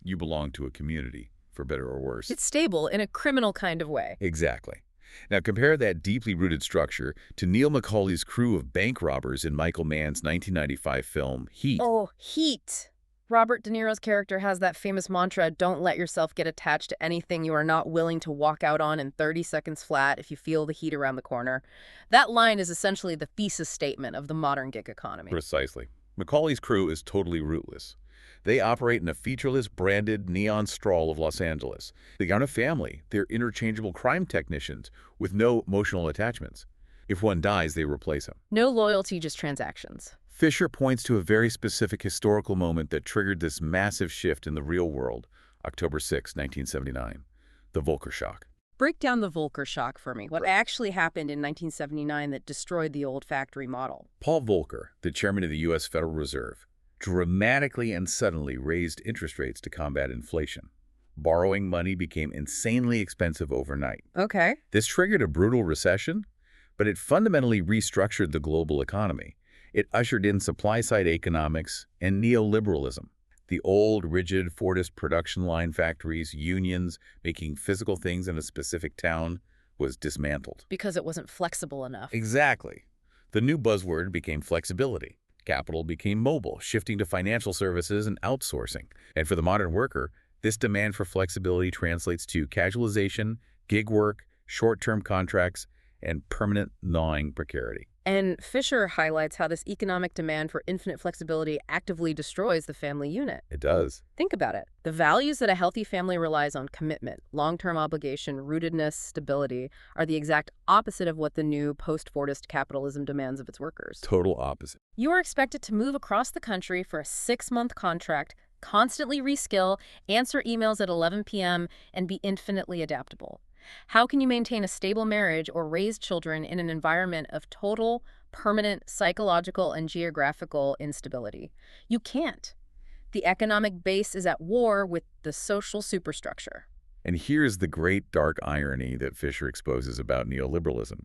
[SPEAKER 2] You belong to a community, for better or worse.
[SPEAKER 1] It's stable in a criminal kind of way.
[SPEAKER 2] Exactly. Now compare that deeply rooted structure to Neil McCauley's crew of bank robbers in Michael Mann's 1995 film Heat.
[SPEAKER 1] Oh, heat. Robert De Niro's character has that famous mantra, don't let yourself get attached to anything you are not willing to walk out on in 30 seconds flat if you feel the heat around the corner. That line is essentially the thesis statement of the modern gig economy.
[SPEAKER 2] Precisely. McCauley's crew is totally rootless. They operate in a featureless, branded neon sprawl of Los Angeles. They aren't a family. They're interchangeable crime technicians with no emotional attachments. If one dies, they replace him.
[SPEAKER 1] No loyalty, just transactions.
[SPEAKER 2] Fisher points to a very specific historical moment that triggered this massive shift in the real world, October 6, 1979, the Volcker shock.
[SPEAKER 1] Break down the Volcker shock for me. What actually happened in 1979 that destroyed the old factory model?
[SPEAKER 2] Paul Volcker, the chairman of the U.S. Federal Reserve, dramatically and suddenly raised interest rates to combat inflation. Borrowing money became insanely expensive overnight.
[SPEAKER 1] Okay.
[SPEAKER 2] This triggered a brutal recession, but it fundamentally restructured the global economy. It ushered in supply-side economics and neoliberalism. The old, rigid Fordist production line factories, unions, making physical things in a specific town was dismantled.
[SPEAKER 1] Because it wasn't flexible enough.
[SPEAKER 2] Exactly. The new buzzword became flexibility. Capital became mobile, shifting to financial services and outsourcing. And for the modern worker, this demand for flexibility translates to casualization, gig work, short-term contracts, and permanent gnawing precarity.
[SPEAKER 1] And Fisher highlights how this economic demand for infinite flexibility actively destroys the family unit.
[SPEAKER 2] It does.
[SPEAKER 1] Think about it. The values that a healthy family relies on, commitment, long-term obligation, rootedness, stability, are the exact opposite of what the new post-Fordist capitalism demands of its workers.
[SPEAKER 2] Total opposite.
[SPEAKER 1] You are expected to move across the country for a 6-month contract, constantly reskill, answer emails at 11 p.m., and be infinitely adaptable. How can you maintain a stable marriage or raise children in an environment of total, permanent psychological and geographical instability? You can't. The economic base is at war with the social superstructure.
[SPEAKER 2] And here's the great dark irony that Fisher exposes about neoliberalism.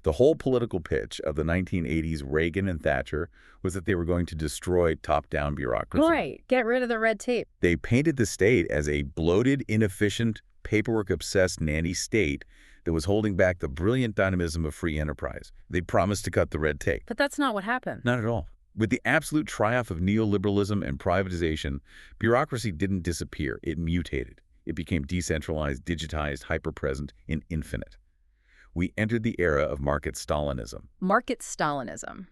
[SPEAKER 2] The whole political pitch of the 1980s Reagan and Thatcher was that they were going to destroy top-down bureaucracy.
[SPEAKER 1] Right. Get rid of the red tape.
[SPEAKER 2] They painted the state as a bloated, inefficient, paperwork-obsessed nanny state that was holding back the brilliant dynamism of free enterprise. They promised to cut the red tape.
[SPEAKER 1] But that's not what happened.
[SPEAKER 2] Not at all. With the absolute triumph of neoliberalism and privatization, bureaucracy didn't disappear. It mutated. It became decentralized, digitized, hyper-present, and infinite. We entered the era of market Stalinism.
[SPEAKER 1] Market Stalinism.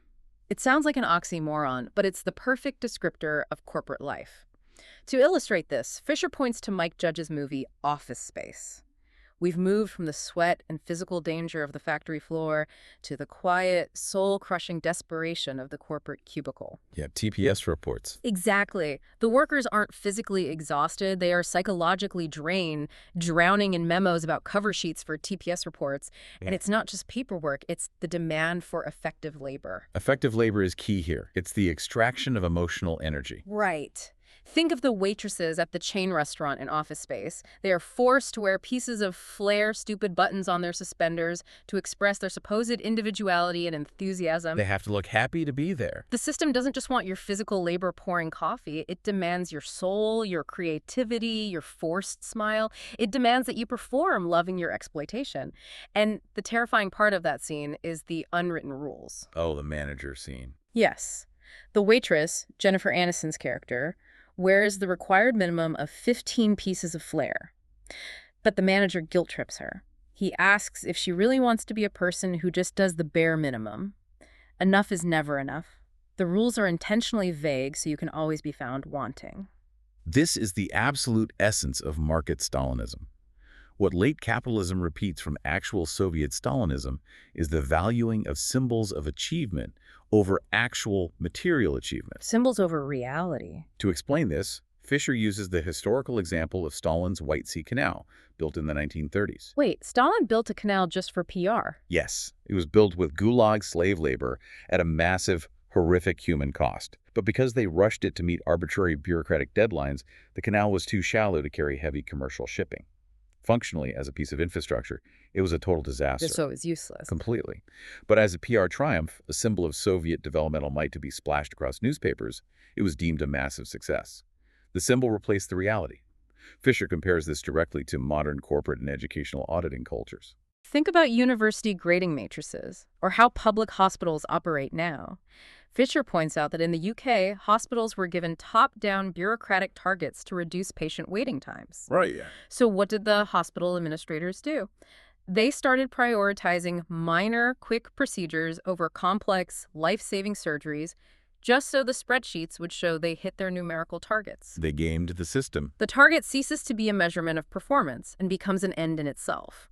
[SPEAKER 1] It sounds like an oxymoron, but it's the perfect descriptor of corporate life. To illustrate this, Fisher points to Mike Judge's movie Office Space. We've moved from the sweat and physical danger of the factory floor to the quiet, soul-crushing desperation of the corporate cubicle.
[SPEAKER 2] Yeah, TPS reports.
[SPEAKER 1] Exactly. The workers aren't physically exhausted. They are psychologically drained, drowning in memos about cover sheets for TPS reports.
[SPEAKER 2] Yeah.
[SPEAKER 1] And it's not just paperwork. It's the demand for effective labor.
[SPEAKER 2] Effective labor is key here. It's the extraction of emotional energy.
[SPEAKER 1] Right. Think of the waitresses at the chain restaurant in Office Space. They are forced to wear pieces of flare stupid buttons on their suspenders to express their supposed individuality and enthusiasm.
[SPEAKER 2] They have to look happy to be there.
[SPEAKER 1] The system doesn't just want your physical labor pouring coffee. It demands your soul, your creativity, your forced smile. It demands that you perform loving your exploitation. And the terrifying part of that scene is the unwritten rules.
[SPEAKER 2] Oh, the manager scene.
[SPEAKER 1] Yes. The waitress, Jennifer Aniston's character, wears the required minimum of 15 pieces of flair. But the manager guilt trips her. He asks if she really wants to be a person who just does the bare minimum. Enough is never enough. The rules are intentionally vague so you can always be found wanting.
[SPEAKER 2] This is the absolute essence of market Stalinism. What late capitalism repeats from actual Soviet Stalinism is the valuing of symbols of achievement over actual material achievement.
[SPEAKER 1] Symbols over reality.
[SPEAKER 2] To explain this, Fisher uses the historical example of Stalin's White Sea Canal, built in the 1930s.
[SPEAKER 1] Wait, Stalin built a canal just for PR?
[SPEAKER 2] Yes, it was built with gulag slave labor at a massive, horrific human cost. But because they rushed it to meet arbitrary bureaucratic deadlines, the canal was too shallow to carry heavy commercial shipping. Functionally, as a piece of infrastructure, it was a total disaster.
[SPEAKER 1] So it was useless.
[SPEAKER 2] Completely. But as a PR triumph, a symbol of Soviet developmental might to be splashed across newspapers, it was deemed a massive success. The symbol replaced the reality. Fisher compares this directly to modern corporate and educational auditing cultures.
[SPEAKER 1] Think about university grading matrices, or how public hospitals operate now. Fisher points out that in the UK, hospitals were given top-down bureaucratic targets to reduce patient waiting times.
[SPEAKER 2] Right, yeah.
[SPEAKER 1] So what did the hospital administrators do? They started prioritizing minor, quick procedures over complex, life-saving surgeries, just so the spreadsheets would show they hit their numerical targets.
[SPEAKER 2] They gamed the system.
[SPEAKER 1] The target ceases to be a measurement of performance and becomes an end in itself.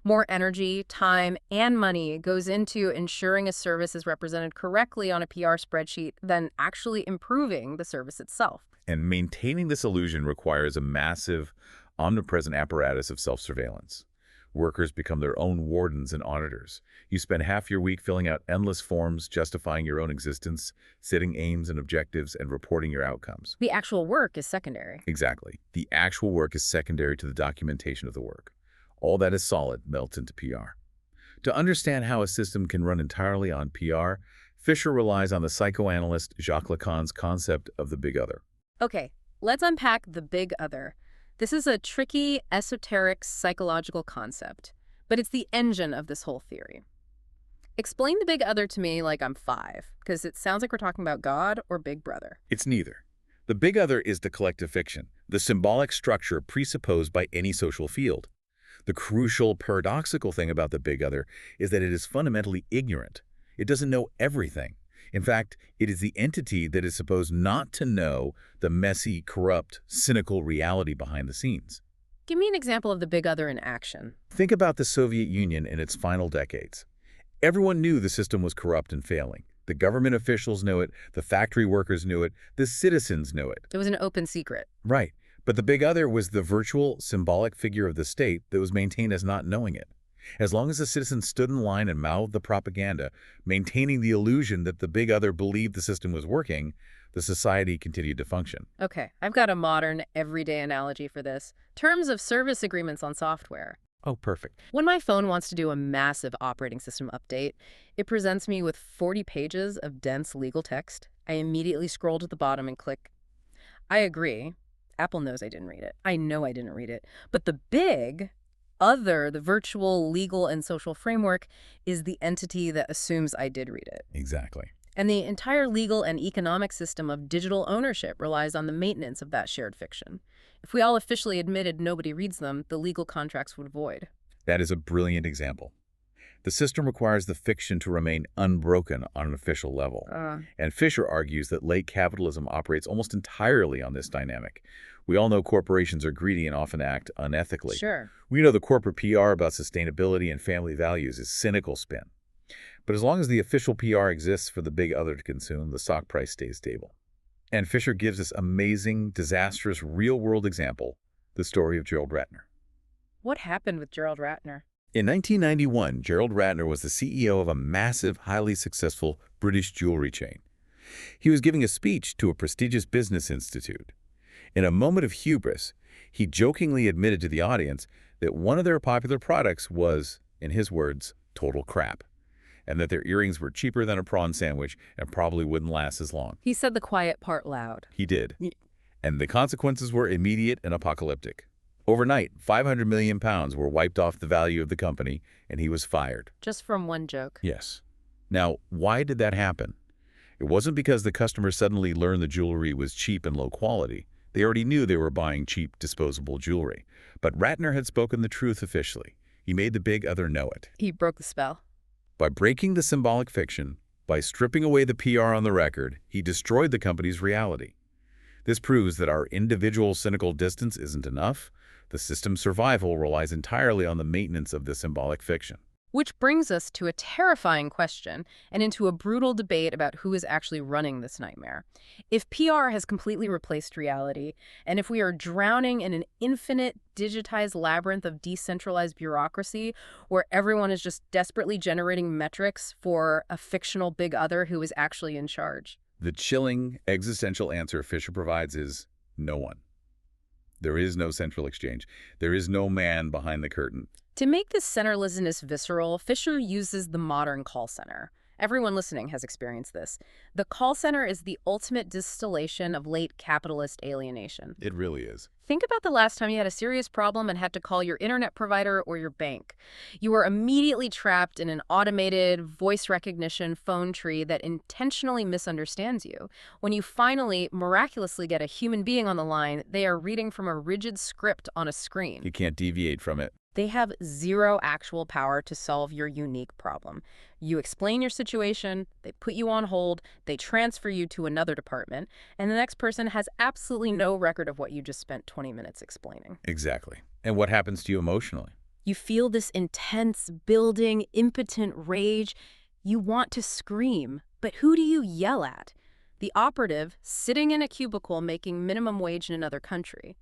[SPEAKER 1] More energy, time, and money goes into ensuring a service is represented correctly on a PR spreadsheet than actually improving the service itself.
[SPEAKER 2] And maintaining this illusion requires a massive, omnipresent apparatus of self-surveillance. Workers become their own wardens and auditors. You spend half your week filling out endless forms, justifying your own existence, setting aims and objectives, and reporting your outcomes.
[SPEAKER 1] The actual work is secondary.
[SPEAKER 2] Exactly. The actual work is secondary to the documentation of the work. All that is solid melts into PR. To understand how a system can run entirely on PR, Fisher relies on the psychoanalyst Jacques Lacan's concept of the big other.
[SPEAKER 1] Okay, let's unpack the big other. This is a tricky, esoteric, psychological concept, but it's the engine of this whole theory. Explain the big other to me like I'm 5, because it sounds like we're talking about God or Big Brother.
[SPEAKER 2] It's neither. The big other is the collective fiction, the symbolic structure presupposed by any social field. The crucial, paradoxical thing about the big other is that it is fundamentally ignorant. It doesn't know everything. In fact, it is the entity that is supposed not to know the messy, corrupt, cynical reality behind the scenes.
[SPEAKER 1] Give me an example of the big other in action.
[SPEAKER 2] Think about the Soviet Union in its final decades. Everyone knew the system was corrupt and failing. The government officials knew it, the factory workers knew it, the citizens knew it.
[SPEAKER 1] It was an open secret.
[SPEAKER 2] Right. But the big other was the virtual, symbolic figure of the state that was maintained as not knowing it. As long as the citizens stood in line and mouthed the propaganda, maintaining the illusion that the big other believed the system was working, the society continued to function.
[SPEAKER 1] Okay, I've got a modern, everyday analogy for this. Terms of service agreements on software.
[SPEAKER 2] Oh, perfect.
[SPEAKER 1] When my phone wants to do a massive operating system update, it presents me with 40 pages of dense legal text. I immediately scroll to the bottom and click, I agree. Apple knows I didn't read it. I know I didn't read it. But the big other, the virtual, legal, and social framework, is the entity that assumes I did read it.
[SPEAKER 2] Exactly.
[SPEAKER 1] And the entire legal and economic system of digital ownership relies on the maintenance of that shared fiction. If we all officially admitted nobody reads them, the legal contracts would void.
[SPEAKER 2] That is a brilliant example. The system requires the fiction to remain unbroken on an official level. And Fisher argues that late capitalism operates almost entirely on this dynamic. We all know corporations are greedy and often act unethically.
[SPEAKER 1] Sure.
[SPEAKER 2] We know the corporate PR about sustainability and family values is cynical spin. But as long as the official PR exists for the big other to consume, the stock price stays stable. And Fisher gives this amazing, disastrous, real-world example, the story of Gerald Ratner.
[SPEAKER 1] What happened with Gerald Ratner?
[SPEAKER 2] In 1991, Gerald Ratner was the CEO of a massive, highly successful British jewelry chain. He was giving a speech to a prestigious business institute. In a moment of hubris, he jokingly admitted to the audience that one of their popular products was, in his words, total crap, and that their earrings were cheaper than a prawn sandwich and probably wouldn't last as long.
[SPEAKER 1] He said the quiet part loud.
[SPEAKER 2] He did. And the consequences were immediate and apocalyptic. Overnight, 500 million pounds were wiped off the value of the company, and he was fired.
[SPEAKER 1] Just from one joke.
[SPEAKER 2] Yes. Now, why did that happen? It wasn't because the customers suddenly learned the jewelry was cheap and low quality. They already knew they were buying cheap, disposable jewelry. But Ratner had spoken the truth officially. He made the big other know it.
[SPEAKER 1] He broke the spell.
[SPEAKER 2] By breaking the symbolic fiction, by stripping away the PR on the record, he destroyed the company's reality. This proves that our individual cynical distance isn't enough. The system's survival relies entirely on the maintenance of the symbolic fiction.
[SPEAKER 1] Which brings us to a terrifying question and into a brutal debate about who is actually running this nightmare. If PR has completely replaced reality, and if we are drowning in an infinite digitized labyrinth of decentralized bureaucracy where everyone is just desperately generating metrics for a fictional big other who is actually in charge.
[SPEAKER 2] The chilling existential answer Fisher provides is no one. There is no central exchange. There is no man behind the curtain.
[SPEAKER 1] To make this centerlessness visceral, Fisher uses the modern call center. Everyone listening has experienced this. The call center is the ultimate distillation of late capitalist alienation.
[SPEAKER 2] It really is.
[SPEAKER 1] Think about the last time you had a serious problem and had to call your internet provider or your bank. You were immediately trapped in an automated voice recognition phone tree that intentionally misunderstands you. When you finally, miraculously get a human being on the line, they are reading from a rigid script on a screen.
[SPEAKER 2] You can't deviate from it.
[SPEAKER 1] They have zero actual power to solve your unique problem. You explain your situation, they put you on hold, they transfer you to another department, and the next person has absolutely no record of what you just spent 20 minutes explaining.
[SPEAKER 2] Exactly. And what happens to you emotionally?
[SPEAKER 1] You feel this intense, building, impotent rage. You want to scream, but who do you yell at? The operative sitting in a cubicle making minimum wage in another country.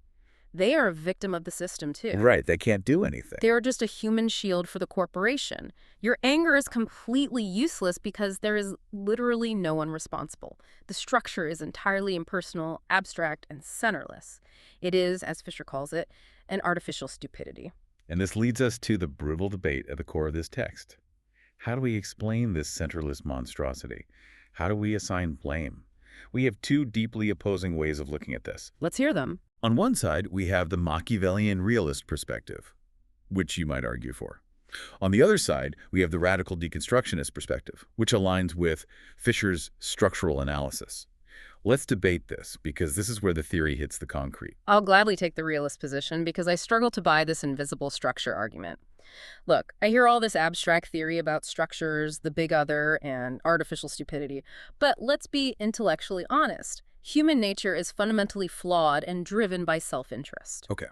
[SPEAKER 1] They are a victim of the system, too.
[SPEAKER 2] Right, they can't do anything.
[SPEAKER 1] They are just a human shield for the corporation. Your anger is completely useless because there is literally no one responsible. The structure is entirely impersonal, abstract, and centerless. It is, as Fisher calls it, an artificial stupidity.
[SPEAKER 2] And this leads us to the brutal debate at the core of this text. How do we explain this centerless monstrosity? How do we assign blame? We have two deeply opposing ways of looking at this.
[SPEAKER 1] Let's hear them.
[SPEAKER 2] On one side, we have the Machiavellian realist perspective, which you might argue for. On the other side, we have the radical deconstructionist perspective, which aligns with Fisher's structural analysis. Let's debate this, because this is where the theory hits the concrete.
[SPEAKER 1] I'll gladly take the realist position because I struggle to buy this invisible structure argument. Look, I hear all this abstract theory about structures, the big other, and artificial stupidity, but let's be intellectually honest. Human nature is fundamentally flawed and driven by self-interest.
[SPEAKER 2] Okay.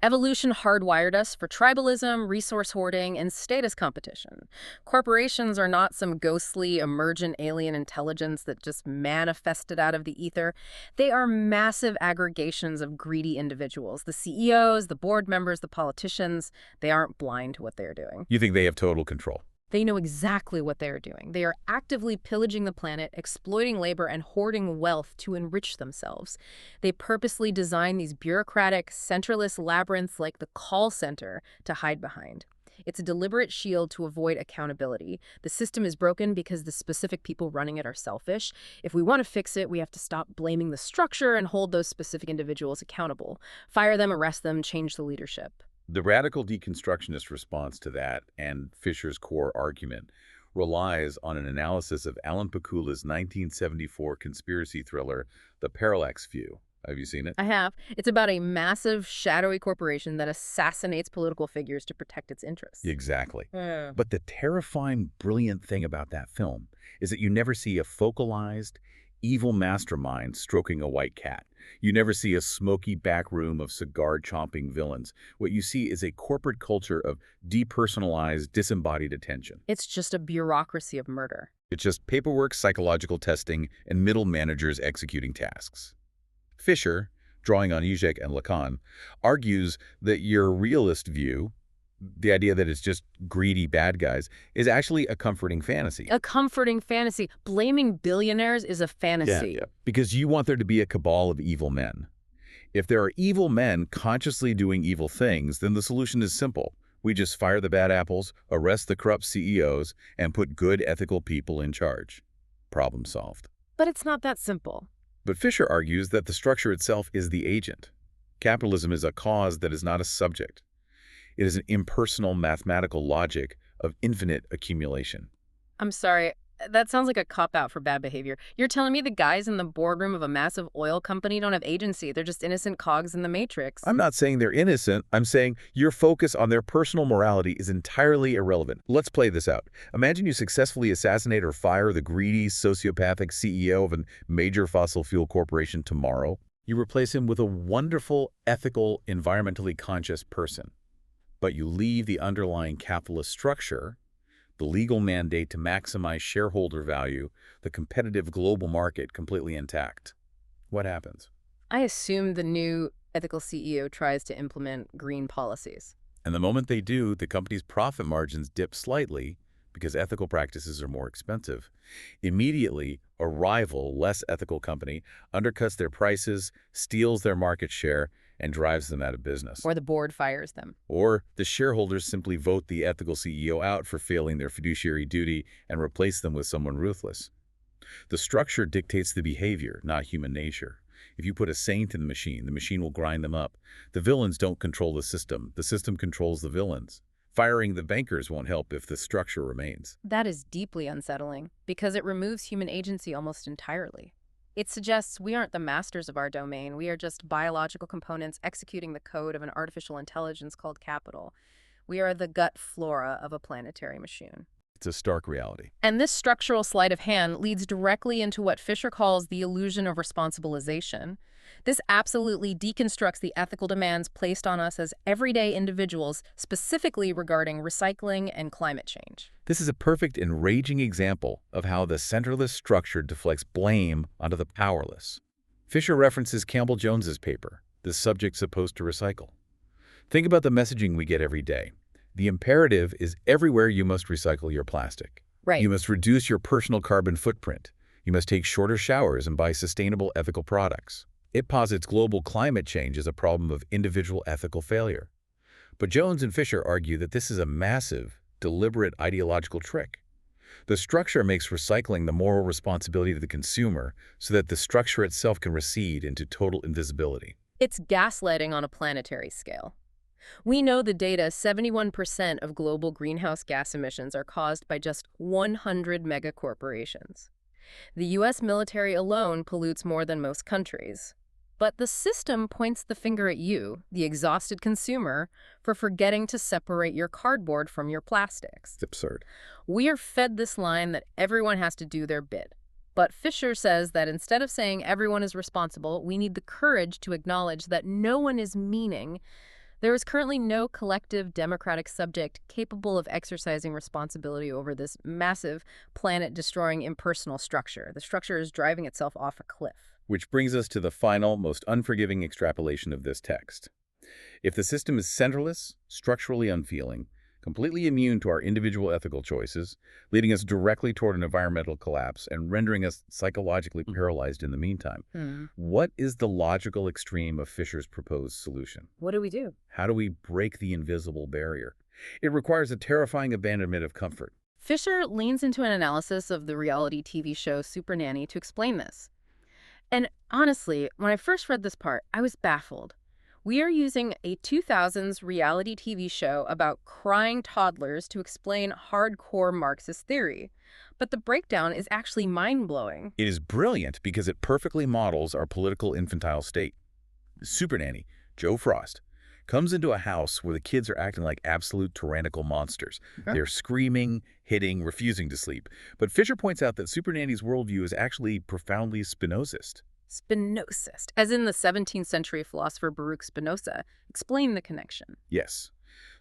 [SPEAKER 1] Evolution hardwired us for tribalism, resource hoarding, and status competition. Corporations are not some ghostly, emergent alien intelligence that just manifested out of the ether. They are massive aggregations of greedy individuals. The CEOs, the board members, the politicians, they aren't blind to what they're doing.
[SPEAKER 2] You think they have total control?
[SPEAKER 1] They know exactly what they are doing. They are actively pillaging the planet, exploiting labor, and hoarding wealth to enrich themselves. They purposely design these bureaucratic, centerless labyrinths like the call center to hide behind. It's a deliberate shield to avoid accountability. The system is broken because the specific people running it are selfish. If we want to fix it, we have to stop blaming the structure and hold those specific individuals accountable. Fire them, arrest them, change the leadership.
[SPEAKER 2] The radical deconstructionist response to that and Fisher's core argument relies on an analysis of Alan Pakula's 1974 conspiracy thriller, The Parallax View. Have you seen it?
[SPEAKER 1] I have. It's about a massive, shadowy corporation that assassinates political figures to protect its interests.
[SPEAKER 2] Exactly. But the terrifying, brilliant thing about that film is that you never see a focalized, evil mastermind stroking a white cat. You never see a smoky back room of cigar-chomping villains. What you see is a corporate culture of depersonalized, disembodied attention.
[SPEAKER 1] It's just a bureaucracy of murder.
[SPEAKER 2] It's just paperwork, psychological testing, and middle managers executing tasks. Fisher, drawing on Zizek and Lacan, argues that your realist view, the idea that it's just greedy bad guys, is actually a comforting fantasy.
[SPEAKER 1] A comforting fantasy. Blaming billionaires is a fantasy.
[SPEAKER 2] Because you want there to be a cabal of evil men. If there are evil men consciously doing evil things, then the solution is simple. We just fire the bad apples, arrest the corrupt CEOs, and put good ethical people in charge. Problem solved.
[SPEAKER 1] But it's not that simple.
[SPEAKER 2] But Fisher argues that the structure itself is the agent. Capitalism is a cause that is not a subject. It is an impersonal mathematical logic of infinite accumulation.
[SPEAKER 1] I'm sorry, that sounds like a cop-out for bad behavior. You're telling me the guys in the boardroom of a massive oil company don't have agency. They're just innocent cogs in the matrix.
[SPEAKER 2] I'm not saying they're innocent. I'm saying your focus on their personal morality is entirely irrelevant. Let's play this out. Imagine you successfully assassinate or fire the greedy, sociopathic CEO of a major fossil fuel corporation tomorrow. You replace him with a wonderful, ethical, environmentally conscious person. But you leave the underlying capitalist structure, the legal mandate to maximize shareholder value, the competitive global market completely intact. What happens?
[SPEAKER 1] I assume the new ethical CEO tries to implement green policies.
[SPEAKER 2] And the moment they do, the company's profit margins dip slightly because ethical practices are more expensive. Immediately, a rival, less ethical company undercuts their prices, steals their market share, and drives them out of business.
[SPEAKER 1] Or the board fires them.
[SPEAKER 2] Or the shareholders simply vote the ethical CEO out for failing their fiduciary duty and replace them with someone ruthless. The structure dictates the behavior, not human nature. If you put a saint in the machine will grind them up. The villains don't control the system controls the villains. Firing the bankers won't help if the structure remains.
[SPEAKER 1] That is deeply unsettling because it removes human agency almost entirely. It suggests we aren't the masters of our domain. We are just biological components executing the code of an artificial intelligence called capital. We are the gut flora of a planetary machine.
[SPEAKER 2] It's a stark reality.
[SPEAKER 1] And this structural sleight of hand leads directly into what Fisher calls the illusion of responsibilization. This absolutely deconstructs the ethical demands placed on us as everyday individuals, specifically regarding recycling and climate change.
[SPEAKER 2] This is a perfect and raging example of how the centralist structure deflects blame onto the powerless. Fisher references Campbell Jones's paper, The Subject Supposed to Recycle. Think about the messaging we get every day. The imperative is everywhere you must recycle your plastic.
[SPEAKER 1] Right.
[SPEAKER 2] You must reduce your personal carbon footprint. You must take shorter showers and buy sustainable ethical products. It posits global climate change as a problem of individual ethical failure. But Jones and Fisher argue that this is a massive, deliberate ideological trick. The structure makes recycling the moral responsibility of the consumer so that the structure itself can recede into total invisibility.
[SPEAKER 1] It's gaslighting on a planetary scale. We know the data: 71% of global greenhouse gas emissions are caused by just 100 megacorporations. The U.S. military alone pollutes more than most countries. But the system points the finger at you, the exhausted consumer, for forgetting to separate your cardboard from your plastics.
[SPEAKER 2] It's absurd.
[SPEAKER 1] We are fed this line that everyone has to do their bit. But Fisher says that instead of saying everyone is responsible, we need the courage to acknowledge that no one is meaning. There is currently no collective democratic subject capable of exercising responsibility over this massive, planet-destroying impersonal structure. The structure is driving itself off a cliff.
[SPEAKER 2] Which brings us to the final, most unforgiving extrapolation of this text. If the system is centralist, structurally unfeeling, completely immune to our individual ethical choices, leading us directly toward an environmental collapse and rendering us psychologically paralyzed in the meantime, what is the logical extreme of Fisher's proposed solution?
[SPEAKER 1] What do we do?
[SPEAKER 2] How do we break the invisible barrier? It requires a terrifying abandonment of comfort.
[SPEAKER 1] Fisher leans into an analysis of the reality TV show Super Nanny to explain this. And honestly, when I first read this part, I was baffled. We are using a 2000s reality TV show about crying toddlers to explain hardcore Marxist theory. But the breakdown is actually mind-blowing.
[SPEAKER 2] It is brilliant because it perfectly models our political infantile state. Super Nanny, Joe Frost, comes into a house where the kids are acting like absolute tyrannical monsters. They're screaming, hitting, refusing to sleep. But Fisher points out that Super Nanny's worldview is actually profoundly Spinozist.
[SPEAKER 1] Spinozist, as in the 17th century philosopher Baruch Spinoza. Explain the connection.
[SPEAKER 2] Yes.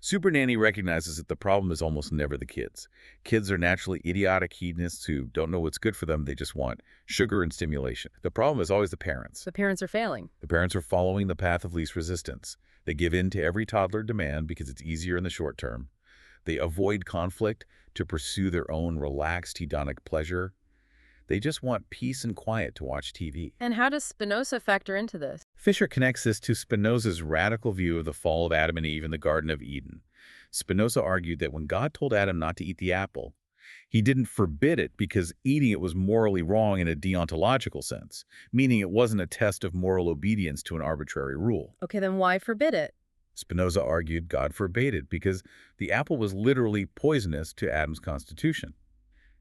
[SPEAKER 2] Super Nanny recognizes that the problem is almost never the kids. Kids are naturally idiotic hedonists who don't know what's good for them. They just want sugar and stimulation. The problem is always the parents.
[SPEAKER 1] The parents are failing.
[SPEAKER 2] The parents are following the path of least resistance. They give in to every toddler demand because it's easier in the short term. They avoid conflict to pursue their own relaxed hedonic pleasure. They just want peace and quiet to watch TV.
[SPEAKER 1] And how does Spinoza factor into this?
[SPEAKER 2] Fisher connects this to Spinoza's radical view of the fall of Adam and Eve in the Garden of Eden. Spinoza argued that when God told Adam not to eat the apple, he didn't forbid it because eating it was morally wrong in a deontological sense, meaning it wasn't a test of moral obedience to an arbitrary rule.
[SPEAKER 1] Okay, then why forbid it?
[SPEAKER 2] Spinoza argued God forbade it because the apple was literally poisonous to Adam's constitution.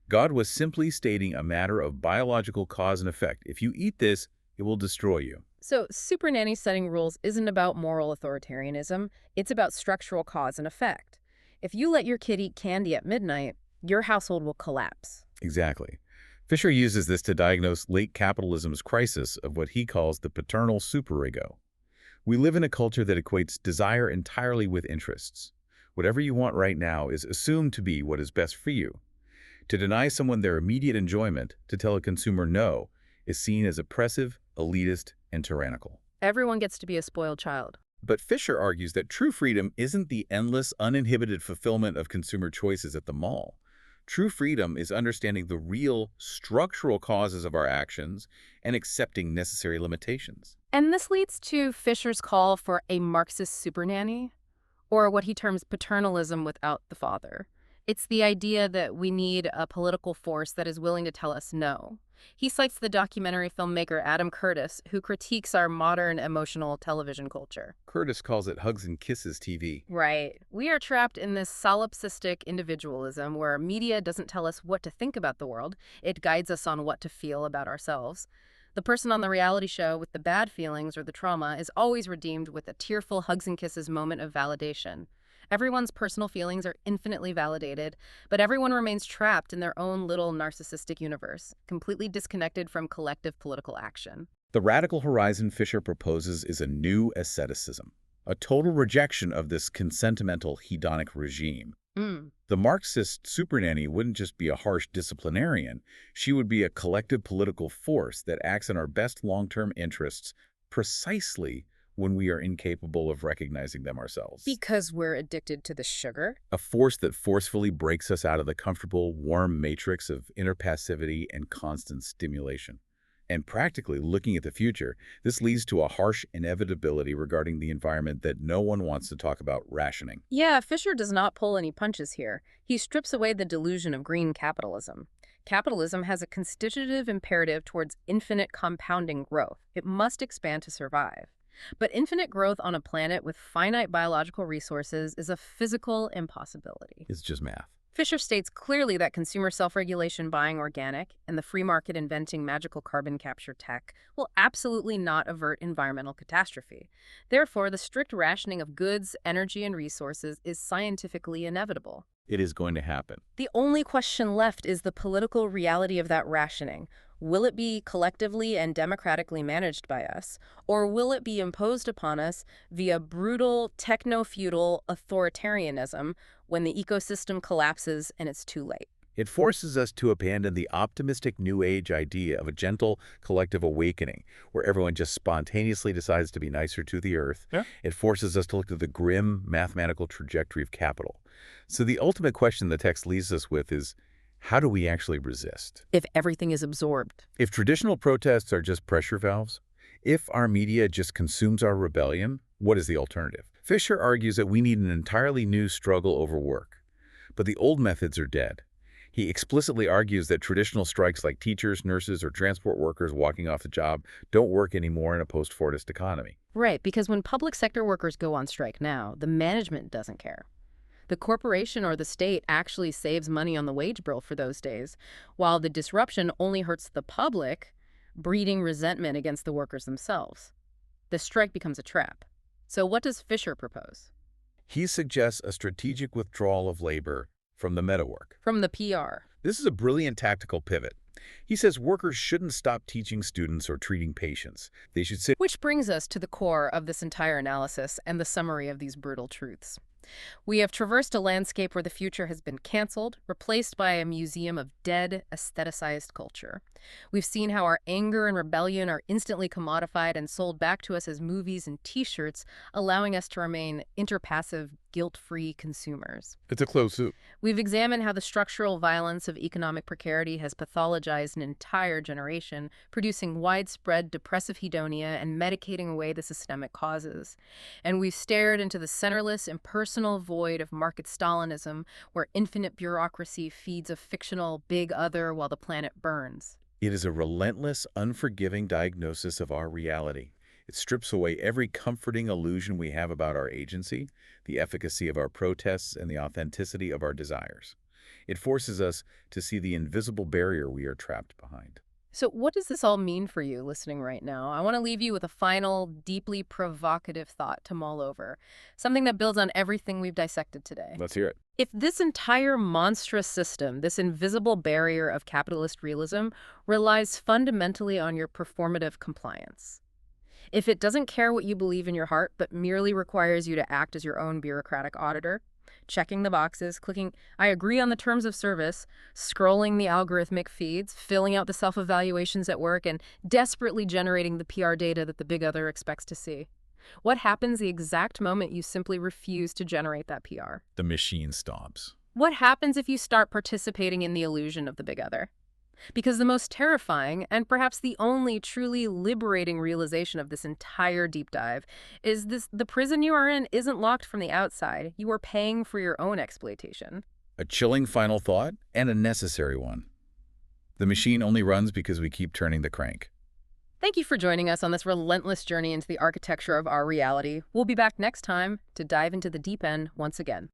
[SPEAKER 2] God was simply stating a matter of biological cause and effect. If you eat this, it will destroy you.
[SPEAKER 1] So, super nanny setting rules isn't about moral authoritarianism, it's about structural cause and effect. If you let your kid eat candy at midnight, your household will collapse.
[SPEAKER 2] Exactly. Fisher uses this to diagnose late capitalism's crisis of what he calls the paternal superego. We live in a culture that equates desire entirely with interests. Whatever you want right now is assumed to be what is best for you. To deny someone their immediate enjoyment, to tell a consumer no, is seen as oppressive, elitist, and tyrannical.
[SPEAKER 1] Everyone gets to be a spoiled child.
[SPEAKER 2] But Fisher argues that true freedom isn't the endless, uninhibited fulfillment of consumer choices at the mall. True freedom is understanding the real, structural causes of our actions and accepting necessary limitations.
[SPEAKER 1] And this leads to Fisher's call for a Marxist supernanny, or what he terms paternalism without the father. It's the idea that we need a political force that is willing to tell us no. He cites the documentary filmmaker Adam Curtis, who critiques our modern emotional television culture.
[SPEAKER 2] Curtis calls it hugs and kisses TV.
[SPEAKER 1] Right. We are trapped in this solipsistic individualism where media doesn't tell us what to think about the world. It guides us on what to feel about ourselves. The person on the reality show with the bad feelings or the trauma is always redeemed with a tearful hugs and kisses moment of validation. Everyone's personal feelings are infinitely validated, but everyone remains trapped in their own little narcissistic universe, completely disconnected from collective political action.
[SPEAKER 2] The radical horizon Fisher proposes is a new asceticism, a total rejection of this consentimental hedonic regime. The Marxist supernanny wouldn't just be a harsh disciplinarian. She would be a collective political force that acts in our best long-term interests precisely when we are incapable of recognizing them ourselves.
[SPEAKER 1] Because we're addicted to the sugar?
[SPEAKER 2] A force that forcefully breaks us out of the comfortable, warm matrix of inner passivity and constant stimulation. And practically looking at the future, this leads to a harsh inevitability regarding the environment that no one wants to talk about: rationing.
[SPEAKER 1] Yeah, Fisher does not pull any punches here. He strips away the delusion of green capitalism. Capitalism has a constitutive imperative towards infinite compounding growth. It must expand to survive. But infinite growth on a planet with finite biological resources is a physical impossibility.
[SPEAKER 2] It's just math.
[SPEAKER 1] Fisher states clearly that consumer self-regulation buying organic and the free market inventing magical carbon capture tech will absolutely not avert environmental catastrophe. Therefore, the strict rationing of goods, energy, and resources is scientifically inevitable.
[SPEAKER 2] It is going to happen.
[SPEAKER 1] The only question left is the political reality of that rationing. Will it be collectively and democratically managed by us, or will it be imposed upon us via brutal, techno-feudal authoritarianism when the ecosystem collapses and it's too late?
[SPEAKER 2] It forces us to abandon the optimistic New Age idea of a gentle collective awakening where everyone just spontaneously decides to be nicer to the earth.
[SPEAKER 3] Yeah.
[SPEAKER 2] It forces us to look at the grim mathematical trajectory of capital. So the ultimate question the text leaves us with is, how do we actually resist?
[SPEAKER 1] If everything is absorbed.
[SPEAKER 2] If traditional protests are just pressure valves, if our media just consumes our rebellion, what is the alternative? Fisher argues that we need an entirely new struggle over work. But the old methods are dead. He explicitly argues that traditional strikes like teachers, nurses, or transport workers walking off the job don't work anymore in a post-Fordist economy.
[SPEAKER 1] Right, because when public sector workers go on strike now, the management doesn't care. The corporation or the state actually saves money on the wage bill for those days, while the disruption only hurts the public, breeding resentment against the workers themselves. The strike becomes a trap. So what does Fisher propose?
[SPEAKER 2] He suggests a strategic withdrawal of labor from the meta-work.
[SPEAKER 1] From the PR.
[SPEAKER 2] This is a brilliant tactical pivot. He says workers shouldn't stop teaching students or treating patients. They should sit.
[SPEAKER 1] Which brings us to the core of this entire analysis and the summary of these brutal truths. We have traversed a landscape where the future has been canceled, replaced by a museum of dead, aestheticized culture. We've seen how our anger and rebellion are instantly commodified and sold back to us as movies and t-shirts, allowing us to remain interpassive guilt-free consumers.
[SPEAKER 2] It's a closed soup.
[SPEAKER 1] We've examined how the structural violence of economic precarity has pathologized an entire generation, producing widespread depressive hedonia and medicating away the systemic causes. And we've stared into the centerless, impersonal void of market Stalinism, where infinite bureaucracy feeds a fictional big other while the planet burns.
[SPEAKER 2] It is a relentless, unforgiving diagnosis of our reality. It strips away every comforting illusion we have about our agency, the efficacy of our protests, and the authenticity of our desires. It forces us to see the invisible barrier we are trapped behind.
[SPEAKER 1] So what does this all mean for you listening right now? I want to leave you with a final, deeply provocative thought to mull over, something that builds on everything we've dissected today.
[SPEAKER 2] Let's hear it.
[SPEAKER 1] If this entire monstrous system, this invisible barrier of capitalist realism, relies fundamentally on your performative compliance, if it doesn't care what you believe in your heart, but merely requires you to act as your own bureaucratic auditor, checking the boxes, clicking, I agree on the terms of service, scrolling the algorithmic feeds, filling out the self-evaluations at work, and desperately generating the PR data that the big other expects to see, what happens the exact moment you simply refuse to generate that PR?
[SPEAKER 2] The machine stops.
[SPEAKER 1] What happens if you start participating in the illusion of the big other? Because the most terrifying, and perhaps the only truly liberating realization of this entire deep dive, is the prison you are in isn't locked from the outside. You are paying for your own exploitation.
[SPEAKER 2] A chilling final thought, and a necessary one. The machine only runs because we keep turning the crank.
[SPEAKER 1] Thank you for joining us on this relentless journey into the architecture of our reality. We'll be back next time to dive into the deep end once again.